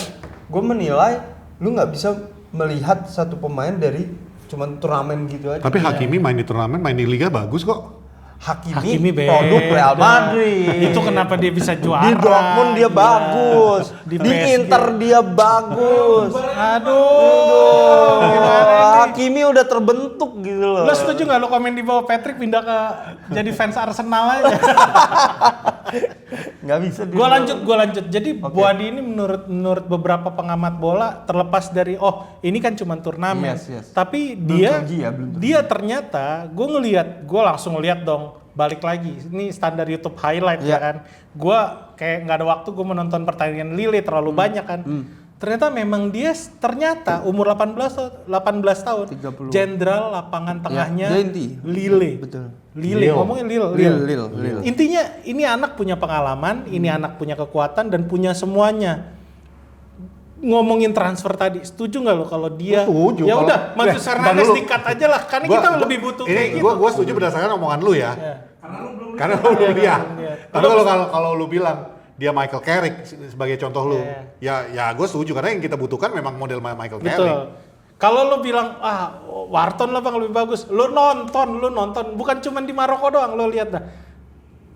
Gue menilai lu nggak bisa melihat satu pemain dari cuman turnamen gitu aja. Tapi Hakimi main di turnamen, main di liga bagus kok. Hakimi produk beda. Real Madrid. Itu kenapa dia bisa juara? Di Dortmund dia Gila. bagus. Di PSG. Inter dia bagus. Aduh. Gimana ini? Hakimi udah terbentuk gitu loh. Lo setuju nggak lo komen di bawah Patrick pindah ke jadi fans Arsenal aja? Nggak bisa. Gue lanjut. Jadi Boadi ini menurut beberapa pengamat bola terlepas dari ini kan cuma turnamen. Yes. Tapi Belum teruji ya, belum teruji. dia ternyata gue langsung ngeliat dong, balik lagi. Ini standar YouTube highlight ya kan. Gue kayak nggak ada waktu gue menonton pertandingan Lille terlalu banyak kan. Ternyata memang dia ternyata umur 18 tahun 30. jenderal lapangan tengahnya dia inti. Lille. Betul. Lille, ngomongin Lille. Intinya ini anak punya pengalaman, ini anak punya kekuatan dan punya semuanya. Ngomongin transfer tadi, setuju nggak lo kalau dia? Setuju, Ya kalau- udah, Matheus bentar Fernandes dulu. di-cut aja lah, karena kita lebih butuh kayak gitu. Gue setuju berdasarkan omongan lu ya. Karena lu belum lihat. Tapi kalau lu bilang dia Michael Carrick sebagai contoh lu, ya gue setuju karena yang kita butuhkan memang model Michael Carrick. Betul. Kalau lo bilang Wharton lah bang lebih bagus, lo nonton, bukan cuma di Maroko doang, lo lihat dah.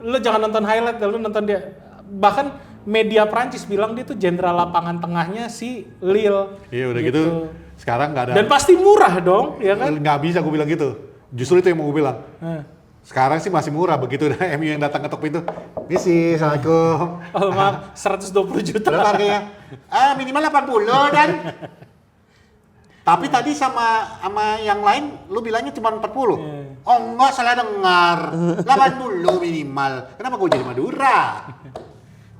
Lo jangan nonton highlight, lo nonton dia. Bahkan media Prancis bilang dia tuh jenderal lapangan tengahnya si Lille. Iya udah gitu. Sekarang nggak ada. Dan pasti murah dong, ya kan? Nggak bisa gue bilang gitu. Justru itu yang mau gue bilang. Sekarang sih masih murah begitu ada MU yang datang ketok pintu. Misi, assalamualaikum. Oh, maaf, 120 juta. Berapa harganya? Minimal 80 dan. Tapi tadi sama yang lain lu bilangnya cuma 40. Oh enggak, salah dengar. 80 minimal. Kenapa gue jadi Madura?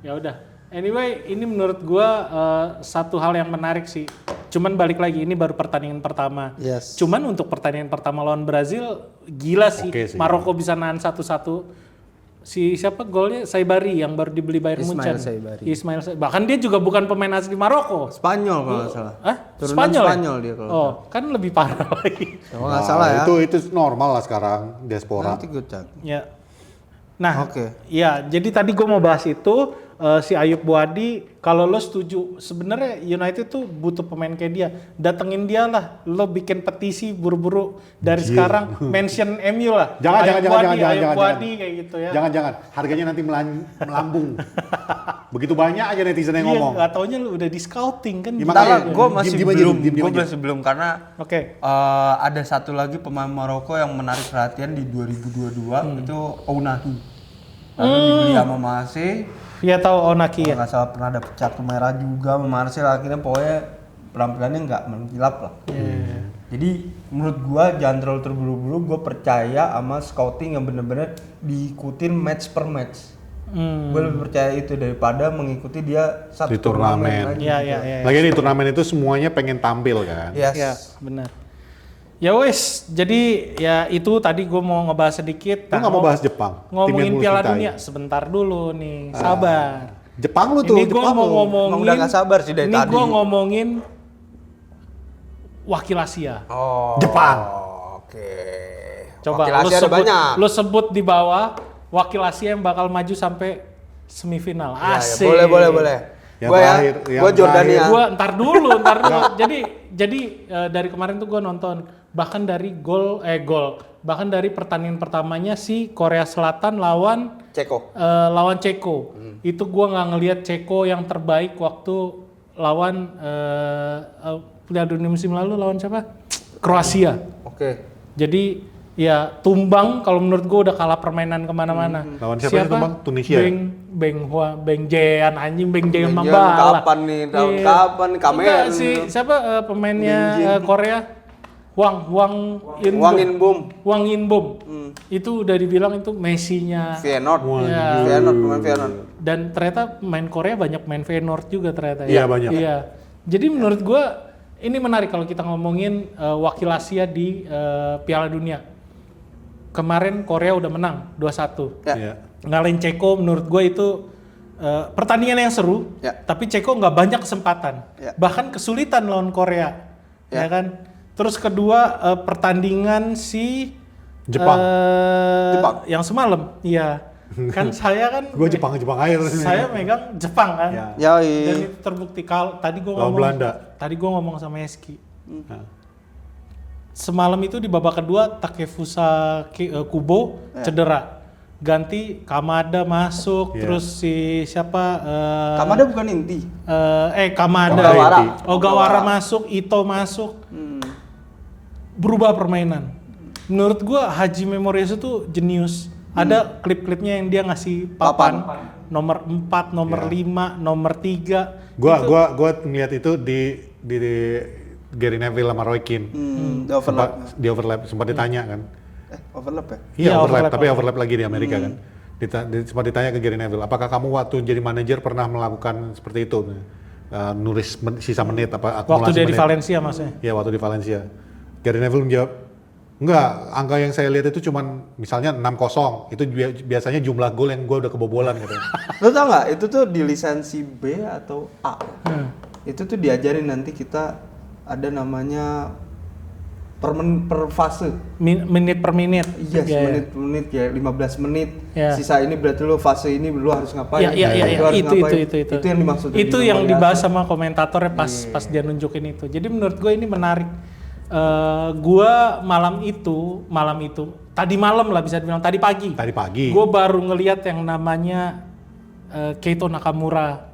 Ya udah. Anyway, ini menurut gua satu hal yang menarik sih. Cuman balik lagi, ini baru pertandingan pertama. Yes. Cuman untuk pertandingan pertama lawan Brazil, gila sih. Oke sih. Maroko bisa nahan 1-1. Si siapa golnya? Saibari yang baru dibeli Bayern Munchen. Ismail Saibari. Bahkan dia juga bukan pemain asli Maroko. Spanyol kalau nggak salah. Turunan Spanyol, Spanyol dia kalau. Oh, kan lebih parah lagi. Kalau nggak salah ya. Itu normal lah sekarang diaspora. Nanti gue cek. Ya. Nah, Oke. ya jadi tadi gue mau bahas itu si Ayub Boadi, kalau lo setuju sebenarnya United tuh butuh pemain kayak dia, datengin dia lah, lo bikin petisi buru-buru dari sekarang mention MU lah. Jangan. Ayub Boadi kayak gitu ya. Jangan. Harganya nanti melambung. Begitu banyak aja netizen yang ngomong. Iya, nggak taunya lo udah di scouting kan. Ya, gitu. makanya Gue masih diem aja, belum. diem Gue aja. masih belum karena Oke. ada satu lagi pemain Maroko yang menarik perhatian di 2022 itu Ounahi. Lalu dibeli sama Marseille. Ya tahu Onaki Kalau ya. nggak salah pernah dapet kartu merah juga sama Marseille, akhirnya pokoknya penampilannya nggak mengkilap lah. Jadi menurut gua jangan terlalu terburu-buru, gua percaya sama scouting yang bener-bener diikutin match per match. Gue lebih percaya itu daripada mengikuti dia satu Di turnamen. lagi. Iya. Lagi di turnamen itu semuanya pengen tampil kan. Yes. Ya, benar. Ya wes, jadi ya itu tadi gue mau ngebahas sedikit. Lu nggak mau bahas Jepang? Tim yang Ngomongin lu Piala cintai. Dunia sebentar dulu nih, sabar. Jepang lu tuh, Ini gue Jepang mau lu. ngomongin. Emang udah nggak sabar sih dari ini tadi. gue ngomongin wakil Asia. Oh. Jepang. Oke. Coba Wakil Asia ada banyak. lu sebut di bawah wakil Asia yang bakal maju sampai semifinal. Ya, Asik. boleh. Yang Gue ya, terakhir, yang gue Jordania. Gua ntar dulu. Jadi dari kemarin tuh gue nonton, bahkan dari bahkan dari pertandingan pertamanya si Korea Selatan lawan Ceko. Ceko. Itu gue nggak ngelihat Ceko yang terbaik waktu lawan Piala Dunia musim lalu lawan siapa? Kroasia. Oke. Jadi ya tumbang kalau menurut gue udah kalah permainan kemana-mana. Lawan siapa itu, Bang? Tunisia? Beng Jean anjing, Beng Jean Jangan Mambala. kapan nih? Tahun Iya. kapan nih? Kamerun. Enggak sih, siapa pemainnya Korea? Wang Inbom. Itu udah dibilang itu Messi-nya Feyenoord. Iya. Feyenoord, pemain Feyenoord. Dan ternyata main Korea banyak main Feyenoord juga ternyata Iya, ya. banyak. Iya. Jadi menurut gua ini menarik kalau kita ngomongin wakil Asia di Piala Dunia. Kemarin Korea udah menang 2-1. Ya. Iya. Ngalahin Ceko menurut gue itu pertandingan yang seru, Ya. tapi Ceko nggak banyak kesempatan, Ya. bahkan kesulitan lawan Korea, ya kan. Terus kedua pertandingan si Jepang. Jepang. yang semalam, iya kan saya kan Gue Jepang air. saya megang Jepang kan, Ya. dan Yoi. itu terbukti kalau tadi gue Lawan ngomong, Belanda. tadi gue ngomong sama Eski. Nah. Semalam itu di babak kedua Takefusa Kubo cedera, ganti Kamada masuk, Iya. terus si siapa? Kamada bukan inti. Kamada. Ogawara. Ogawara masuk, Ito masuk, berubah permainan. Menurut gua Haji Memorius itu jenius. Ada klip-klipnya yang dia ngasih papan. Nomor 4, nomor 5, nomor 3. Gua ngeliat itu di Gary Neville sama Roy Keane. Di overlap. Di overlap sempat ditanya kan. Overlap ya? Iya, Iya, overlap, overlap. tapi overlap lagi di Amerika kan. Sempat ditanya ke Gary Neville, apakah kamu waktu jadi manajer pernah melakukan seperti itu? Nulis sisa menit apa Waktu akumulasi dia di menit? Valencia maksudnya. Iya, waktu di Valencia. Gary Neville menjawab, enggak, angka yang saya lihat itu cuman misalnya 6-0. Itu biasanya jumlah gol yang gue udah kebobolan gitu. Lo tau nggak? Itu tuh di lisensi B atau A. Itu tuh diajarin nanti kita ada namanya per fase. Menit per menit. Iya, Iya, menit per menit ya 15 menit. Iya. Sisa ini berarti lo fase ini lo harus ngapain? Iya, Lo harus itu. ngapain. Itu yang dimaksud. Itu yang dibahas sama komentatornya pas dia nunjukin itu. Jadi menurut gue ini menarik. Gua malam itu, tadi malam lah bisa dibilang, tadi pagi. Tadi pagi. Gue baru ngelihat yang namanya Keito Nakamura.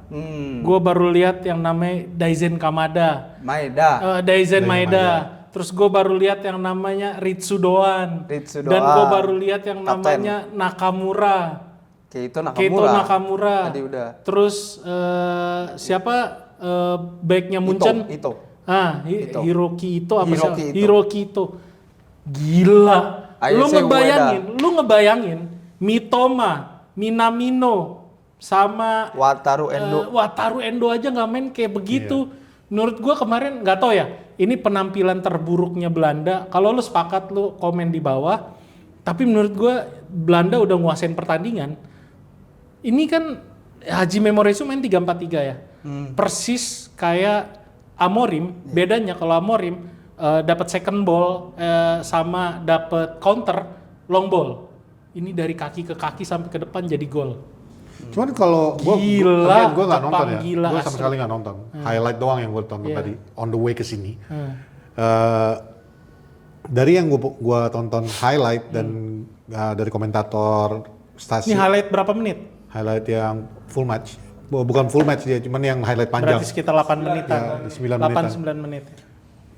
Gue baru lihat yang namanya Daizen Kamada. Maeda. Daizen Maeda. Terus gue baru lihat yang namanya Ritsu Doan. Dan gue baru lihat yang Kapten. namanya Nakamura. Keito Nakamura. Tadi udah. Terus siapa backnya Munchen? Ito. Ito. Hiroki Ito apa Hiroki sih? Ito. Hiroki Ito. Gila. Ayase Lu ngebayangin Mitoma, Minamino sama Wataru Endo. Wataru Endo aja nggak main kayak begitu. Menurut gua kemarin nggak tahu ya. Ini penampilan terburuknya Belanda. Kalau lu sepakat lu komen di bawah. Tapi menurut gua Belanda udah nguasain pertandingan. Ini kan Haji Memorius main 3-4-3 ya. Persis kayak Amorim. Bedanya kalau Amorim dapat second ball sama dapat counter long ball. Ini dari kaki ke kaki sampai ke depan jadi gol. Cuman kalau gue Gila, nggak nonton Jepang ya, gila, gue sama asli. sekali nggak nonton. Highlight doang yang gue tonton tadi on the way ke sini. Dari yang gue tonton highlight dan dari komentator Ini stasiun, highlight berapa menit? highlight yang full match, bukan full match dia, cuman yang highlight panjang. Berarti sekitar 8 menitan. Ya, 9 menitan. 8-9 menit.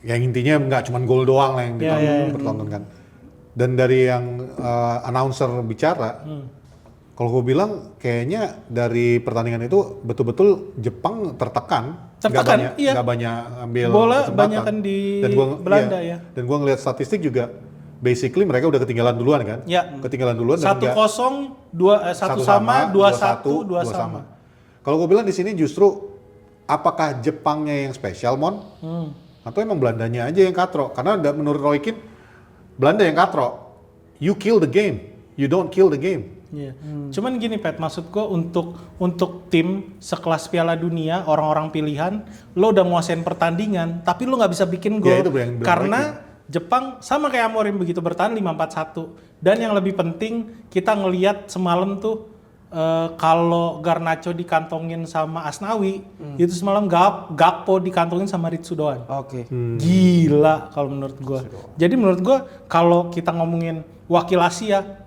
Yang intinya nggak cuman gol doang lah yang dipertontonkan. Dan dari yang announcer bicara, kalau gue bilang kayaknya dari pertandingan itu betul-betul Jepang tertekan, nggak banyak ambil bola kesempatan. banyak kan di Belanda ya. Dan gue ngeliat statistik juga, basically mereka udah ketinggalan duluan kan? Ya. Ketinggalan duluan. dan 1-0, nggak- 1 sama, 2-1, 2 sama. Kalau gue bilang di sini justru apakah Jepangnya yang spesial, Mon? Atau emang Belandanya aja yang katro? Karena menurut Roy Keane, Belanda yang katro. You kill the game, you don't kill the game. Iya. Cuman gini Pat, maksud gue untuk tim sekelas Piala Dunia, orang-orang pilihan, lo udah nguasain pertandingan, tapi lo nggak bisa bikin gol. Ya, itu yang bilang Karena Jepang sama kayak Amorim begitu bertahan 5-4-1. Dan yang lebih penting kita ngelihat semalam tuh kalau Garnacho dikantongin sama Asnawi, itu semalam Gakpo dikantongin sama Ritsu Doan. Oke. Gila kalau menurut gua. Jadi menurut gua kalau kita ngomongin wakil Asia,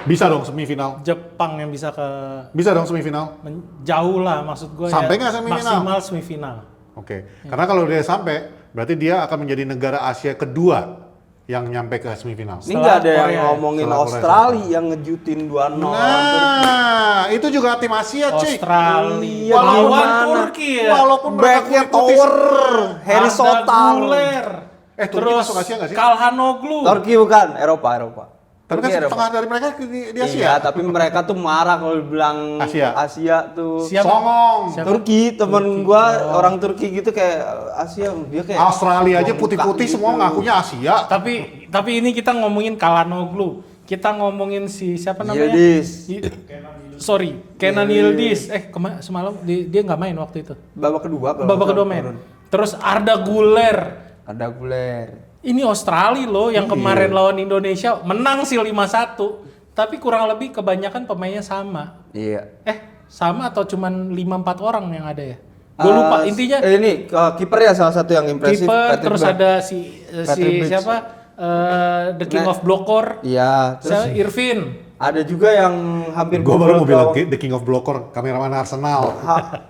Bisa dong semifinal. Jepang yang bisa ke Bisa dong semifinal. jauh lah maksud gua. Sampai ya, nggak semifinal? Maksimal semifinal. Oke. Karena kalau dia sampai, berarti dia akan menjadi negara Asia kedua yang nyampe ke semifinal. Ini nggak ada yang Korea. ngomongin Setelah Korea Australia yang ngejutin 2-0. Nah, itu juga tim Asia, cuy. Australia Walaupun lawan mana? Turki ya. Walaupun mereka Backnya mengikuti Tower, Harry Arda Sotal. Güler. Turki Terus masuk Asia nggak sih? Kalhanoglu. Turki bukan, Eropa. Tapi Turki kan Eropa. setengah dari mereka di Asia. Iya, tapi mereka tuh marah kalau bilang Asia. tuh. Siapa? Songong. Siapa? Turki, temen gua orang Turki gitu kayak Asia, dia kayak Australia aja buang putih-putih muka semua gitu. ngakunya Asia. Tapi ini kita ngomongin Kalhanoglu. Kita ngomongin si siapa namanya? Yildiz. Kenan Yildiz. Semalam dia nggak main waktu itu. Babak kedua Main. Terus Arda Güler. Ada Güler. Ini Australia loh yang kemarin lawan Indonesia menang sih 5-1. Tapi kurang lebih kebanyakan pemainnya sama. Iya. Sama atau cuman 5-4 orang yang ada ya? Gue lupa intinya. Ini kipernya salah satu yang impresif. Kiper, Patrick terus Bach. ada si Patrick Bach. siapa? The King of Blocker. Iya. Terus Terus Irvin. ada juga yang hampir Gue baru mau bobol bilang gawang- The King of Blocker, kameraman Arsenal.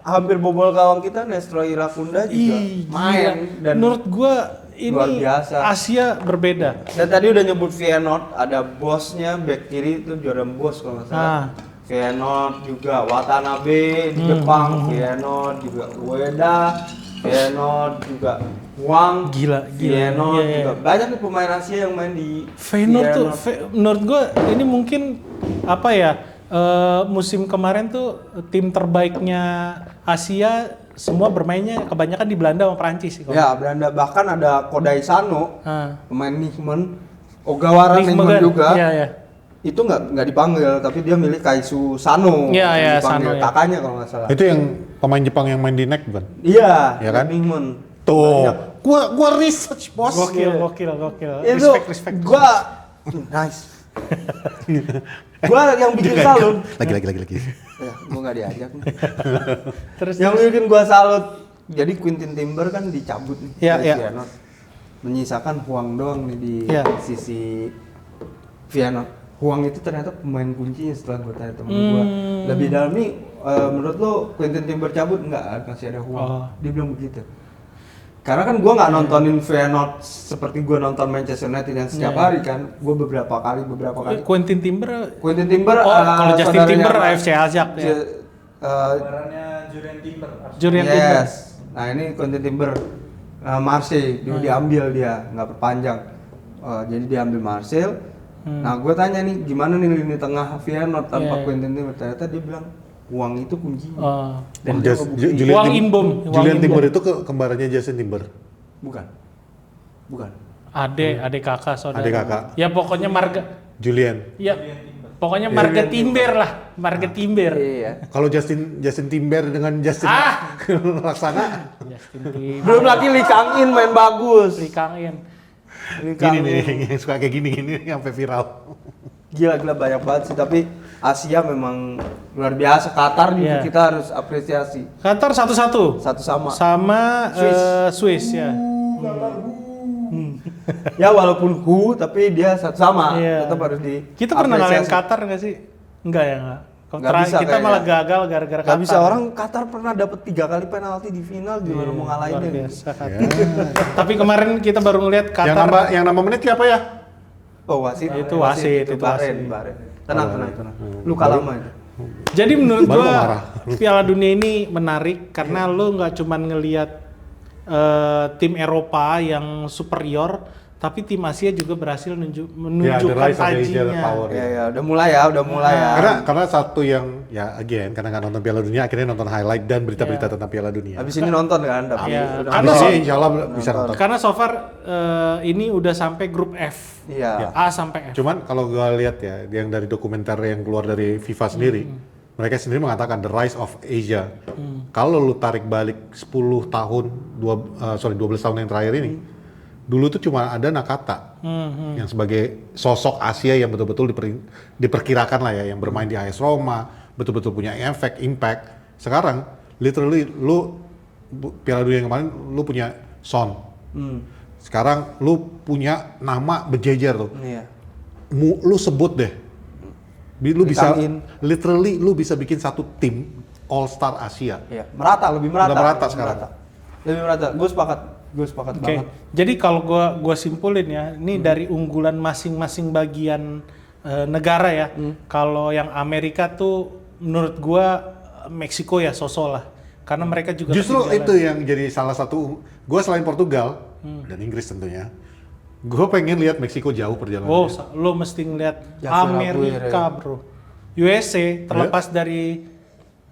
hampir bobol gawang kita Nestro Irakunda juga main dan menurut gua ini luar biasa. Asia berbeda. Dan tadi udah nyebut Feyenoord, ada bosnya back kiri itu Jordan Bos kalau nggak salah. Feyenoord juga Watanabe di Jepang, Feyenoord juga Ueda, Feyenoord juga Wang, Gila. Feyenoord Iya. juga banyak nih pemain Asia yang main di Feyenoord tuh menurut gua ini mungkin apa ya? Musim kemarin tuh tim terbaiknya Asia semua bermainnya kebanyakan di Belanda sama Prancis sih. Ya, Belanda bahkan ada Kodai Sano, pemain Nijmegen, Ogawa Nijmegen juga. Iya. Itu nggak dipanggil, tapi dia milik Kaisu Sano. Iya, dipanggil Sano, ya. kakaknya kalau nggak salah. Itu yang pemain Jepang yang main di NEC bukan? Iya, Ya kan? Nijmegen. Tuh, gua research, bos. Gokil. Itu Respect. gua nice. Gua yang bikin salut. Lagi. Ya, gua nggak diajak nih. Terus Yang bikin gua salut. Jadi Quintin Timber kan dicabut nih Iya, dari iya. Feyenoord. Menyisakan Huang doang nih di Iya. sisi Feyenoord. Huang itu ternyata pemain kuncinya setelah gua tanya temen gua. Lebih dalam nih menurut lo Quintin Timber cabut enggak masih ada Huang. Oh. Dia bilang begitu. Karena kan gua nggak nontonin Feyenoord seperti gua nonton Manchester United yang setiap Iya. hari kan. Gua beberapa kali. Quentin Timber. Quintin Timber Kalau Justin saudaranya Timber apa? AFC Ajax ya. Barannya Julian Timber. Julian Timber. Yes. Nah ini Quintin Timber Marseille diambil dia nggak perpanjang. Jadi diambil Marseille. Nah gue tanya nih gimana nih lini tengah Feyenoord tanpa Iya. Quintin Timber, ternyata dia bilang uang itu kuncinya. Oh. Dan dia ngebuktiin. Wang Inbom. Julian Timber itu kembarannya Justin Timber. Bukan. Adik kakak saudara. Adik kakak. Ya pokoknya marga. Julian. Ya. Pokoknya marga Timber lah, marga Timber. Iya. Kalau Justin Timber dengan Justin Laksana. Justin Timber. Belum lagi Lee Kang In main bagus. Lee Kang In. Gini nih, yang suka kayak gini sampai viral. Gila banyak banget sih, tapi Asia memang luar biasa. Qatar juga Iya. kita harus apresiasi. Qatar 1-1. Satu sama. Sama Swiss ya. Ya walaupun tapi dia satu sama. Iya. Tetap harus di. Kita pernah ngalahin apresiasi. Qatar nggak sih? Enggak ya enggak. Nggak bisa Kita malah kayaknya. gagal gara-gara Gak Qatar. bisa, orang Qatar pernah dapat 3 kali penalti di final, gimana mau ngalahin Luar dia? biasa, Qatar. Tapi kemarin kita baru ngeliat Qatar. Yang nambah menit siapa ya? Oh wasit, Itu wasit, itu Bahrain. Tenang. Lu kalah lama itu. Jadi menurut Baru gua marah. Piala Dunia ini menarik karena lo nggak cuman ngelihat tim Eropa yang superior, tapi tim Asia juga berhasil menunjukkan rise of Asia tajinya. power. Ya, udah mulai ya. Karena satu yang karena nggak nonton Piala Dunia akhirnya nonton highlight dan berita-berita tentang Piala Dunia. Habis ini nonton kan, tapi Iya. udah Karena Habis ini insya Allah bisa nonton. Karena so far ini udah sampai grup F. Iya. A sampai F. Cuman kalau gue lihat ya, yang dari dokumenter yang keluar dari FIFA sendiri, mereka sendiri mengatakan the rise of Asia. Kalau lu tarik balik 10 tahun, 12 tahun yang terakhir ini, dulu tuh cuma ada Nakata yang sebagai sosok Asia yang betul-betul diperkirakan lah ya, yang bermain di AS Roma, betul-betul punya efek, impact. Sekarang literally lu Piala Dunia yang kemarin lu punya Son. Sekarang lu punya nama berjejer tuh. Iya. Lu sebut deh. Lu bisa Ditangin. literally lu bisa bikin satu tim All Star Asia. Iya, lebih merata Udah merata sekarang. Lebih merata. Gue sepakat Oke. banget. Jadi kalau gua simpulin ya, ini dari unggulan masing-masing bagian negara ya. Kalau yang Amerika tuh menurut gua Meksiko ya sosok lah. Karena mereka juga Justru ketinggalan. itu yang jadi salah satu, gue selain Portugal dan Inggris tentunya, gue pengen lihat Meksiko jauh perjalanan. Oh, lo mesti ngeliat Javier Amerika, Aguirre. bro. USA terlepas dari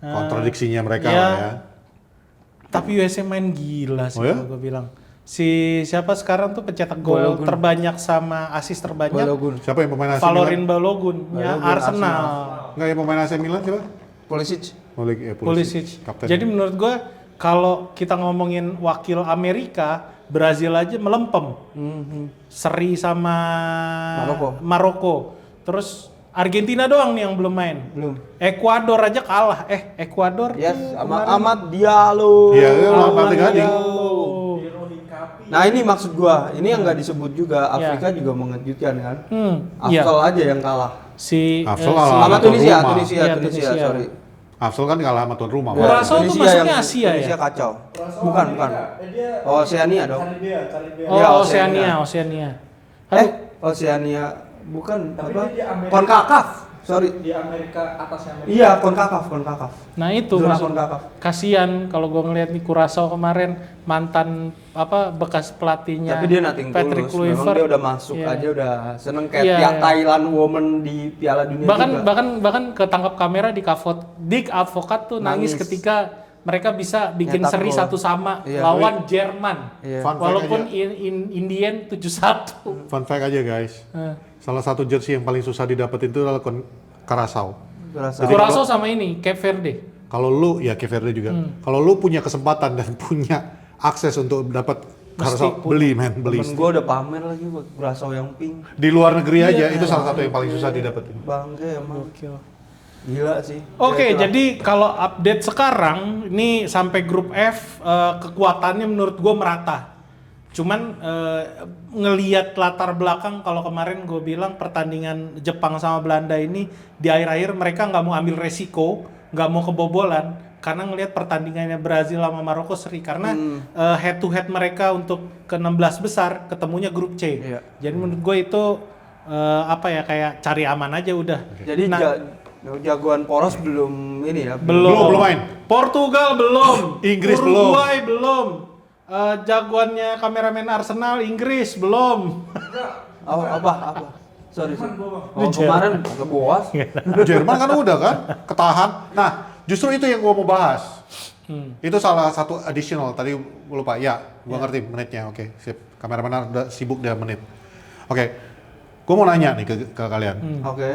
Kontradiksinya mereka ya, lah ya. tapi USA main gila sih Oh ya? kalau gue bilang. Si siapa sekarang tuh pencetak gol Balogun. terbanyak sama asis terbanyak? Balogun. Siapa yang pemain AC Valorin Milan? Balogun, ya Balogun, Arsenal. Nggak, yang pemain AC Milan siapa? Pulisic. Pulisic. Kapten. Jadi menurut gue kalau kita ngomongin wakil Amerika, Brazil aja melempem. Seri sama Maroko. Terus Argentina doang nih yang belum main. Belum. Ekuador aja kalah. Ekuador Yes, tuh sama kemarin Ahmad Diallo. Iya, itu lawan Partai Gading. Diallo. Nah ini maksud gua, ini yang nggak disebut juga, Ya. Afrika juga mengejutkan kan. Iya. Afsal aja yang kalah. Si Afsal si- kalah Sama tuan Tunisia, rumah. Iya, Tunisia, Tunisia. sorry. Afsal kan kalah sama tuan rumah. Ya. Curaçao tuh masuknya Asia ya? Tunisia kacau. Bukan. Oh, Oceania dong. Oh, Iya, Oceania. Oceania bukan Tapi apa? dia di Amerika. CONCACAF. Sorry. Di Amerika, atasnya Amerika. Iya, CONCACAF. Nah itu Zona maksud CONCACAF. kasihan kalau gue ngeliat nih Curaçao kemarin mantan bekas pelatihnya Tapi dia nating Patrick tulus. Memang Kluivert. dia udah masuk Iya. aja udah seneng kayak Iya, tiap iya. Thailand woman di Piala Dunia juga. bahkan ketangkap kamera di Dick Advokat tuh nangis Nangis. ketika mereka bisa bikin Nyetak seri gol. 1-1 Iya. lawan Jerman. Iya. Fun fact Walaupun aja. in the end 7-1. Fun fact aja guys. Eh. Salah satu jersey yang paling susah didapetin itu adalah Curaçao. Berasa. Curaçao sama ini Cape Verde. Kalau lu ya Cape Verde juga. Kalau lu punya kesempatan dan punya akses untuk dapat Curaçao, beli beli. Temen gue udah pamer lagi buat Curaçao yang pink. Di luar negeri aja itu salah satu yang paling susah didapetin. Bangga emang. Gokil. Gila sih. Oke, Ya, itulah. jadi kalau update sekarang ini sampai grup F kekuatannya menurut gue merata. Cuman ngeliat latar belakang kalau kemarin gue bilang pertandingan Jepang sama Belanda ini di akhir-akhir mereka nggak mau ambil resiko, nggak mau kebobolan karena ngelihat pertandingannya Brazil sama Maroko seri karena head to head mereka untuk ke 16 besar ketemunya grup C. Iya. Jadi menurut gue itu kayak cari aman aja udah. Jadi jagoan poros belum ini ya. Belum main. Portugal belum. Inggris Uruguay belum. Jagoannya kameramen Arsenal Inggris belum. Apa? Sorry. Oh, kemarin ke boas. Jerman kan udah kan ketahan. Nah, justru itu yang gua mau bahas. Itu salah satu additional tadi gua lupa. Ya, gua ngerti menitnya. Oke, sip. Kameramen udah sibuk dia menit. Oke. Gua mau nanya nih ke kalian. Oke.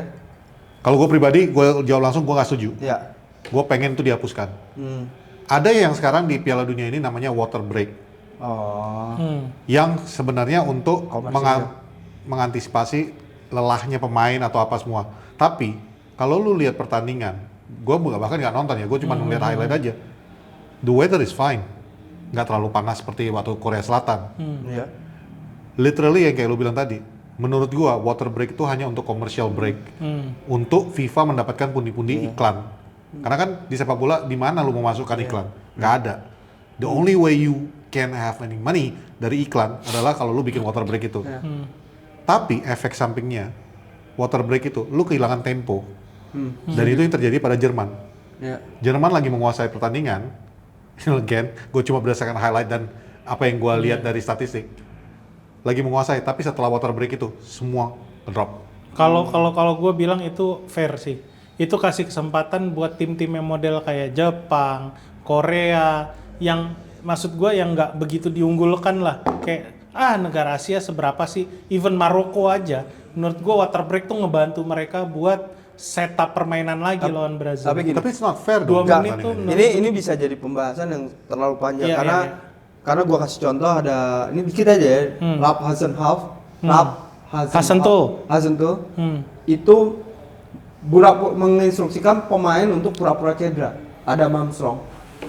Kalau gua pribadi, gua jawab langsung gua nggak setuju. Ya. Gua pengen itu dihapuskan. Ada yang sekarang di Piala Dunia ini namanya water break. Oh. Yang sebenarnya untuk Komersil. mengantisipasi lelahnya pemain atau apa semua. Tapi kalau lu lihat pertandingan, gue bahkan nggak nonton ya, gue cuma ngeliat highlight aja. The weather is fine, nggak terlalu panas seperti waktu Korea Selatan. Iya. Literally yang kayak lu bilang tadi, menurut gue water break itu hanya untuk commercial break, untuk FIFA mendapatkan pundi-pundi iklan. Karena kan di sepak bola di mana lu mau masukkan iklan? Nggak ada. The only way you can have any money dari iklan adalah kalau lu bikin water break itu. Tapi efek sampingnya water break itu lu kehilangan tempo. Dan itu yang terjadi pada Jerman. Ya. Jerman lagi menguasai pertandingan. Again, gue cuma berdasarkan highlight dan apa yang gue lihat dari statistik. Lagi menguasai, tapi setelah water break itu semua drop. Kalau gue bilang itu fair sih. Itu kasih kesempatan buat tim-tim yang model kayak Jepang, Korea, yang maksud gue yang nggak begitu diunggulkan lah. Kayak negara Asia seberapa sih? Even Maroko aja. Menurut gue water break tuh ngebantu mereka buat setup permainan lagi lawan Brazil. Tapi gini, Tapi it's not fair Dua dong. menit tuh ini bisa jadi pembahasan yang terlalu panjang Iya, karena iya. karena gua kasih contoh ada ini dikit aja ya. Ralph Hasenhuttl itu menginstruksikan pemain untuk pura-pura cedera. Ada Armstrong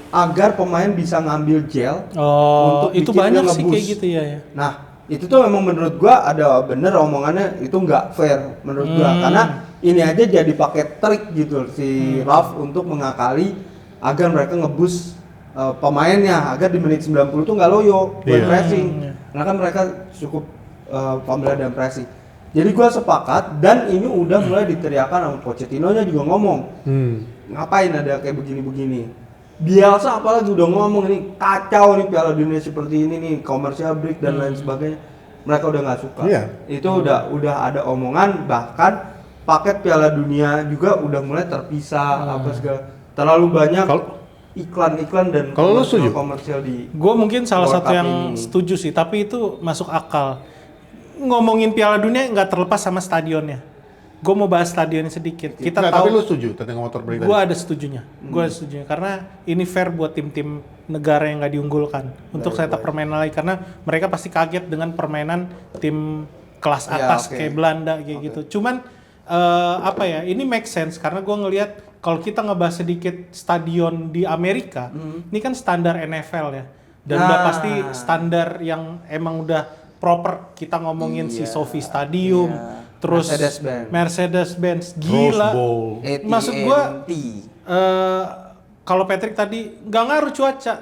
agar pemain bisa ngambil gel Oh, untuk itu bikin banyak dia sih ngebus. kayak gitu ya. Nah, itu tuh memang menurut gua ada bener omongannya itu nggak fair menurut gua karena ini aja jadi pakai trik gitu si Ralph untuk mengakali agar mereka ngebus pemainnya agar di menit 90 tuh nggak loyo buat Iya. pressing. Karena kan mereka cukup familiar dan pressing. Jadi gua sepakat dan ini udah mulai diteriakan sama Pochettino-nya juga ngomong. Ngapain ada kayak begini-begini. Bielsa apalagi udah ngomong ini kacau nih Piala Dunia seperti ini nih, commercial break dan lain sebagainya. Mereka udah nggak suka. Iya. Itu udah ada omongan, bahkan paket Piala Dunia juga udah mulai terpisah apa segala. Terlalu banyak Kalau- iklan-iklan dan Kalau lu setuju? komersial di Gue mungkin salah World satu Cup yang ini. setuju sih, tapi itu masuk akal. Ngomongin Piala Dunia nggak terlepas sama stadionnya. Gue mau bahas stadionnya sedikit. Kita Nggak, tapi lu tahu, setuju tentang motor break gue tadi? ada setujunya. Gue ada setujunya karena ini fair buat tim-tim negara yang nggak diunggulkan untuk setup permainan lagi, karena mereka pasti kaget dengan permainan tim kelas Ya, atas oke. kayak Belanda kayak gitu. Cuman apa ya? Ini make sense karena gue ngelihat kalau kita ngebahas sedikit stadion di Amerika, ini kan standar NFL ya, dan udah Nah. pasti standar yang emang udah proper. Kita ngomongin si SoFi Stadium, terus Mercedes-Benz. Mercedes-Benz, Rose gila. Bowl. Maksud gua, AT&T. kalau Patrick tadi nggak ngaruh cuaca.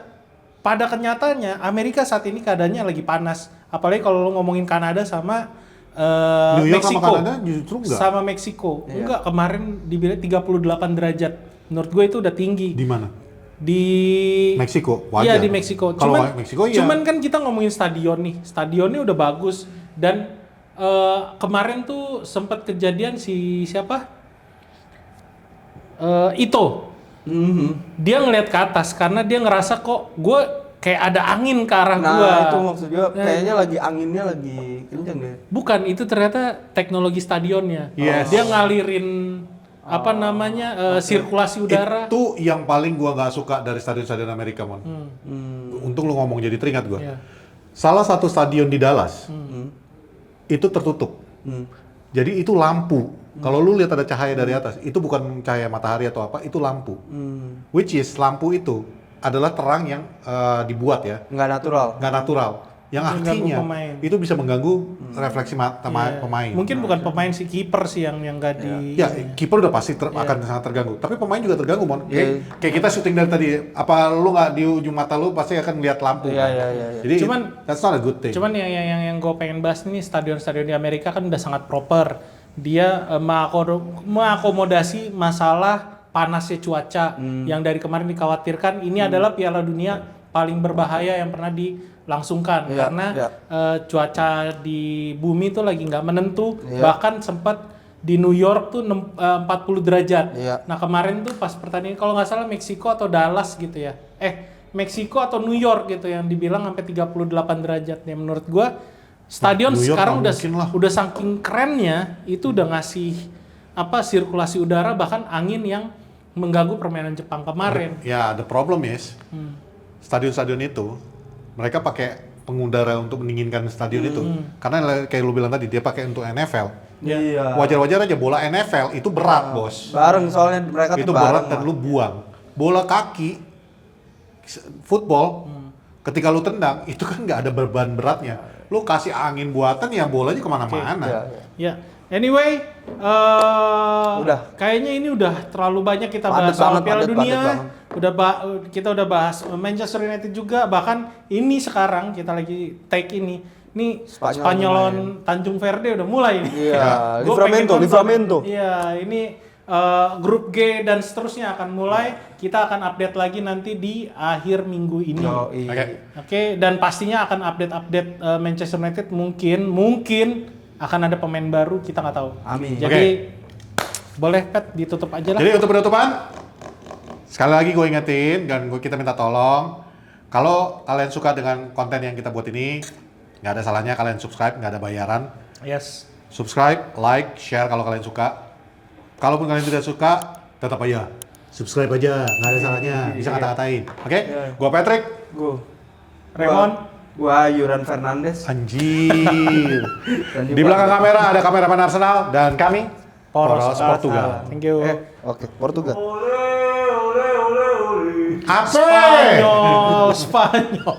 Pada kenyataannya Amerika saat ini keadaannya lagi panas. Apalagi kalau lo ngomongin Kanada sama New York sama Meksiko. Kanada justru enggak. Sama Meksiko. Iya. Enggak, kemarin dibilang 38 derajat. Menurut gue itu udah tinggi. Di mana? Di Meksiko, wajar. Iya di Meksiko. Kalau Cuman, Meksiko iya. cuman kan kita ngomongin stadion nih. Stadionnya udah bagus dan kemarin tuh sempat kejadian si siapa? Ito. Dia ngelihat ke atas karena dia ngerasa kok gue kayak ada angin ke arah Nah, gua. itu maksud gua kayaknya lagi anginnya lagi kenceng deh. Bukan, itu ternyata teknologi stadionnya. Yes. Dia ngalirin apa namanya sirkulasi udara. Itu yang paling gua nggak suka dari stadion-stadion Amerika, Mon. Untung lu ngomong jadi teringat gua. Iya. Salah satu stadion di Dallas itu tertutup. Jadi itu lampu. Kalau lu lihat ada cahaya dari atas, itu bukan cahaya matahari atau apa, itu lampu. Which is lampu itu adalah terang yang dibuat ya, Nggak natural. nggak natural. Yang Mengganggu artinya pemain. itu bisa mengganggu refleksi mata Iya. pemain. Mungkin bukan pemain, si kiper sih yang nggak di. Ya, kiper udah pasti akan sangat terganggu. Tapi pemain juga terganggu, Mon. Kayak kita syuting dari tadi, apa lu nggak di ujung mata lu pasti akan lihat lampu. Iya, kan? iya, iya, iya. Jadi Cuman- that's not a good thing. Cuman yang gue pengen bahas nih, stadion-stadion di Amerika kan udah sangat proper. Dia mengakomodasi masalah panasnya cuaca yang dari kemarin dikhawatirkan. Ini adalah Piala Dunia paling berbahaya yang pernah dilangsungkan Iya, karena iya. cuaca di bumi tuh lagi nggak menentu. Iya. Bahkan sempat di New York tuh 40 derajat. Iya. Nah kemarin tuh pas pertandingan kalau nggak salah Meksiko atau Dallas gitu ya. Meksiko atau New York gitu yang dibilang sampai 38 derajat. Ya menurut gua stadion New York sekarang nggak mungkin lah. udah saking kerennya itu udah ngasih apa sirkulasi udara bahkan angin yang mengganggu permainan Jepang kemarin. Ya, the problem is stadion-stadion itu mereka pakai pengudara untuk mendinginkan stadion itu. Karena kayak lu bilang tadi dia pakai untuk NFL. Iya. Wajar-wajar aja bola NFL itu berat, Bos. Bareng soalnya mereka Itu tuh berat bareng. dan lu buang. Bola kaki football ketika lu tendang itu kan nggak ada beban beratnya. Lu kasih angin buatan ya bolanya kemana-mana. Iya, iya. Ya, anyway, Udah. kayaknya ini udah terlalu banyak kita Padet bahas soal banget, Piala padet Dunia. banget. Kita udah bahas Manchester United juga. Bahkan ini sekarang kita lagi take ini. Nih Spanyol Spanyolon Tanjung Verde udah mulai nih. Iya, Gua pengen nonton. Livramento. Iya, ini grup G dan seterusnya akan mulai. Kita akan update lagi nanti di akhir minggu ini. Yoi. Oke, dan pastinya akan update Manchester United mungkin akan ada pemain baru, kita nggak tahu. Amin. Jadi boleh Pet ditutup aja lah. Jadi untuk penutupan, sekali lagi gue ingetin dan kita minta tolong, kalau kalian suka dengan konten yang kita buat ini, nggak ada salahnya kalian subscribe, nggak ada bayaran. Yes. Subscribe, like, share kalau kalian suka. Kalaupun kalian tidak suka, tetap aja subscribe aja, nggak ada salahnya, bisa kata-katain. Oke? Gua Patrick. Gua Raymond. Gua Yuran Fernandes. Anjir. Dan Di juga belakang kamera ada kameraman Arsenal dan kami Poros Portugal. Thank you. Oke, Portugal. Apa? Spanyol.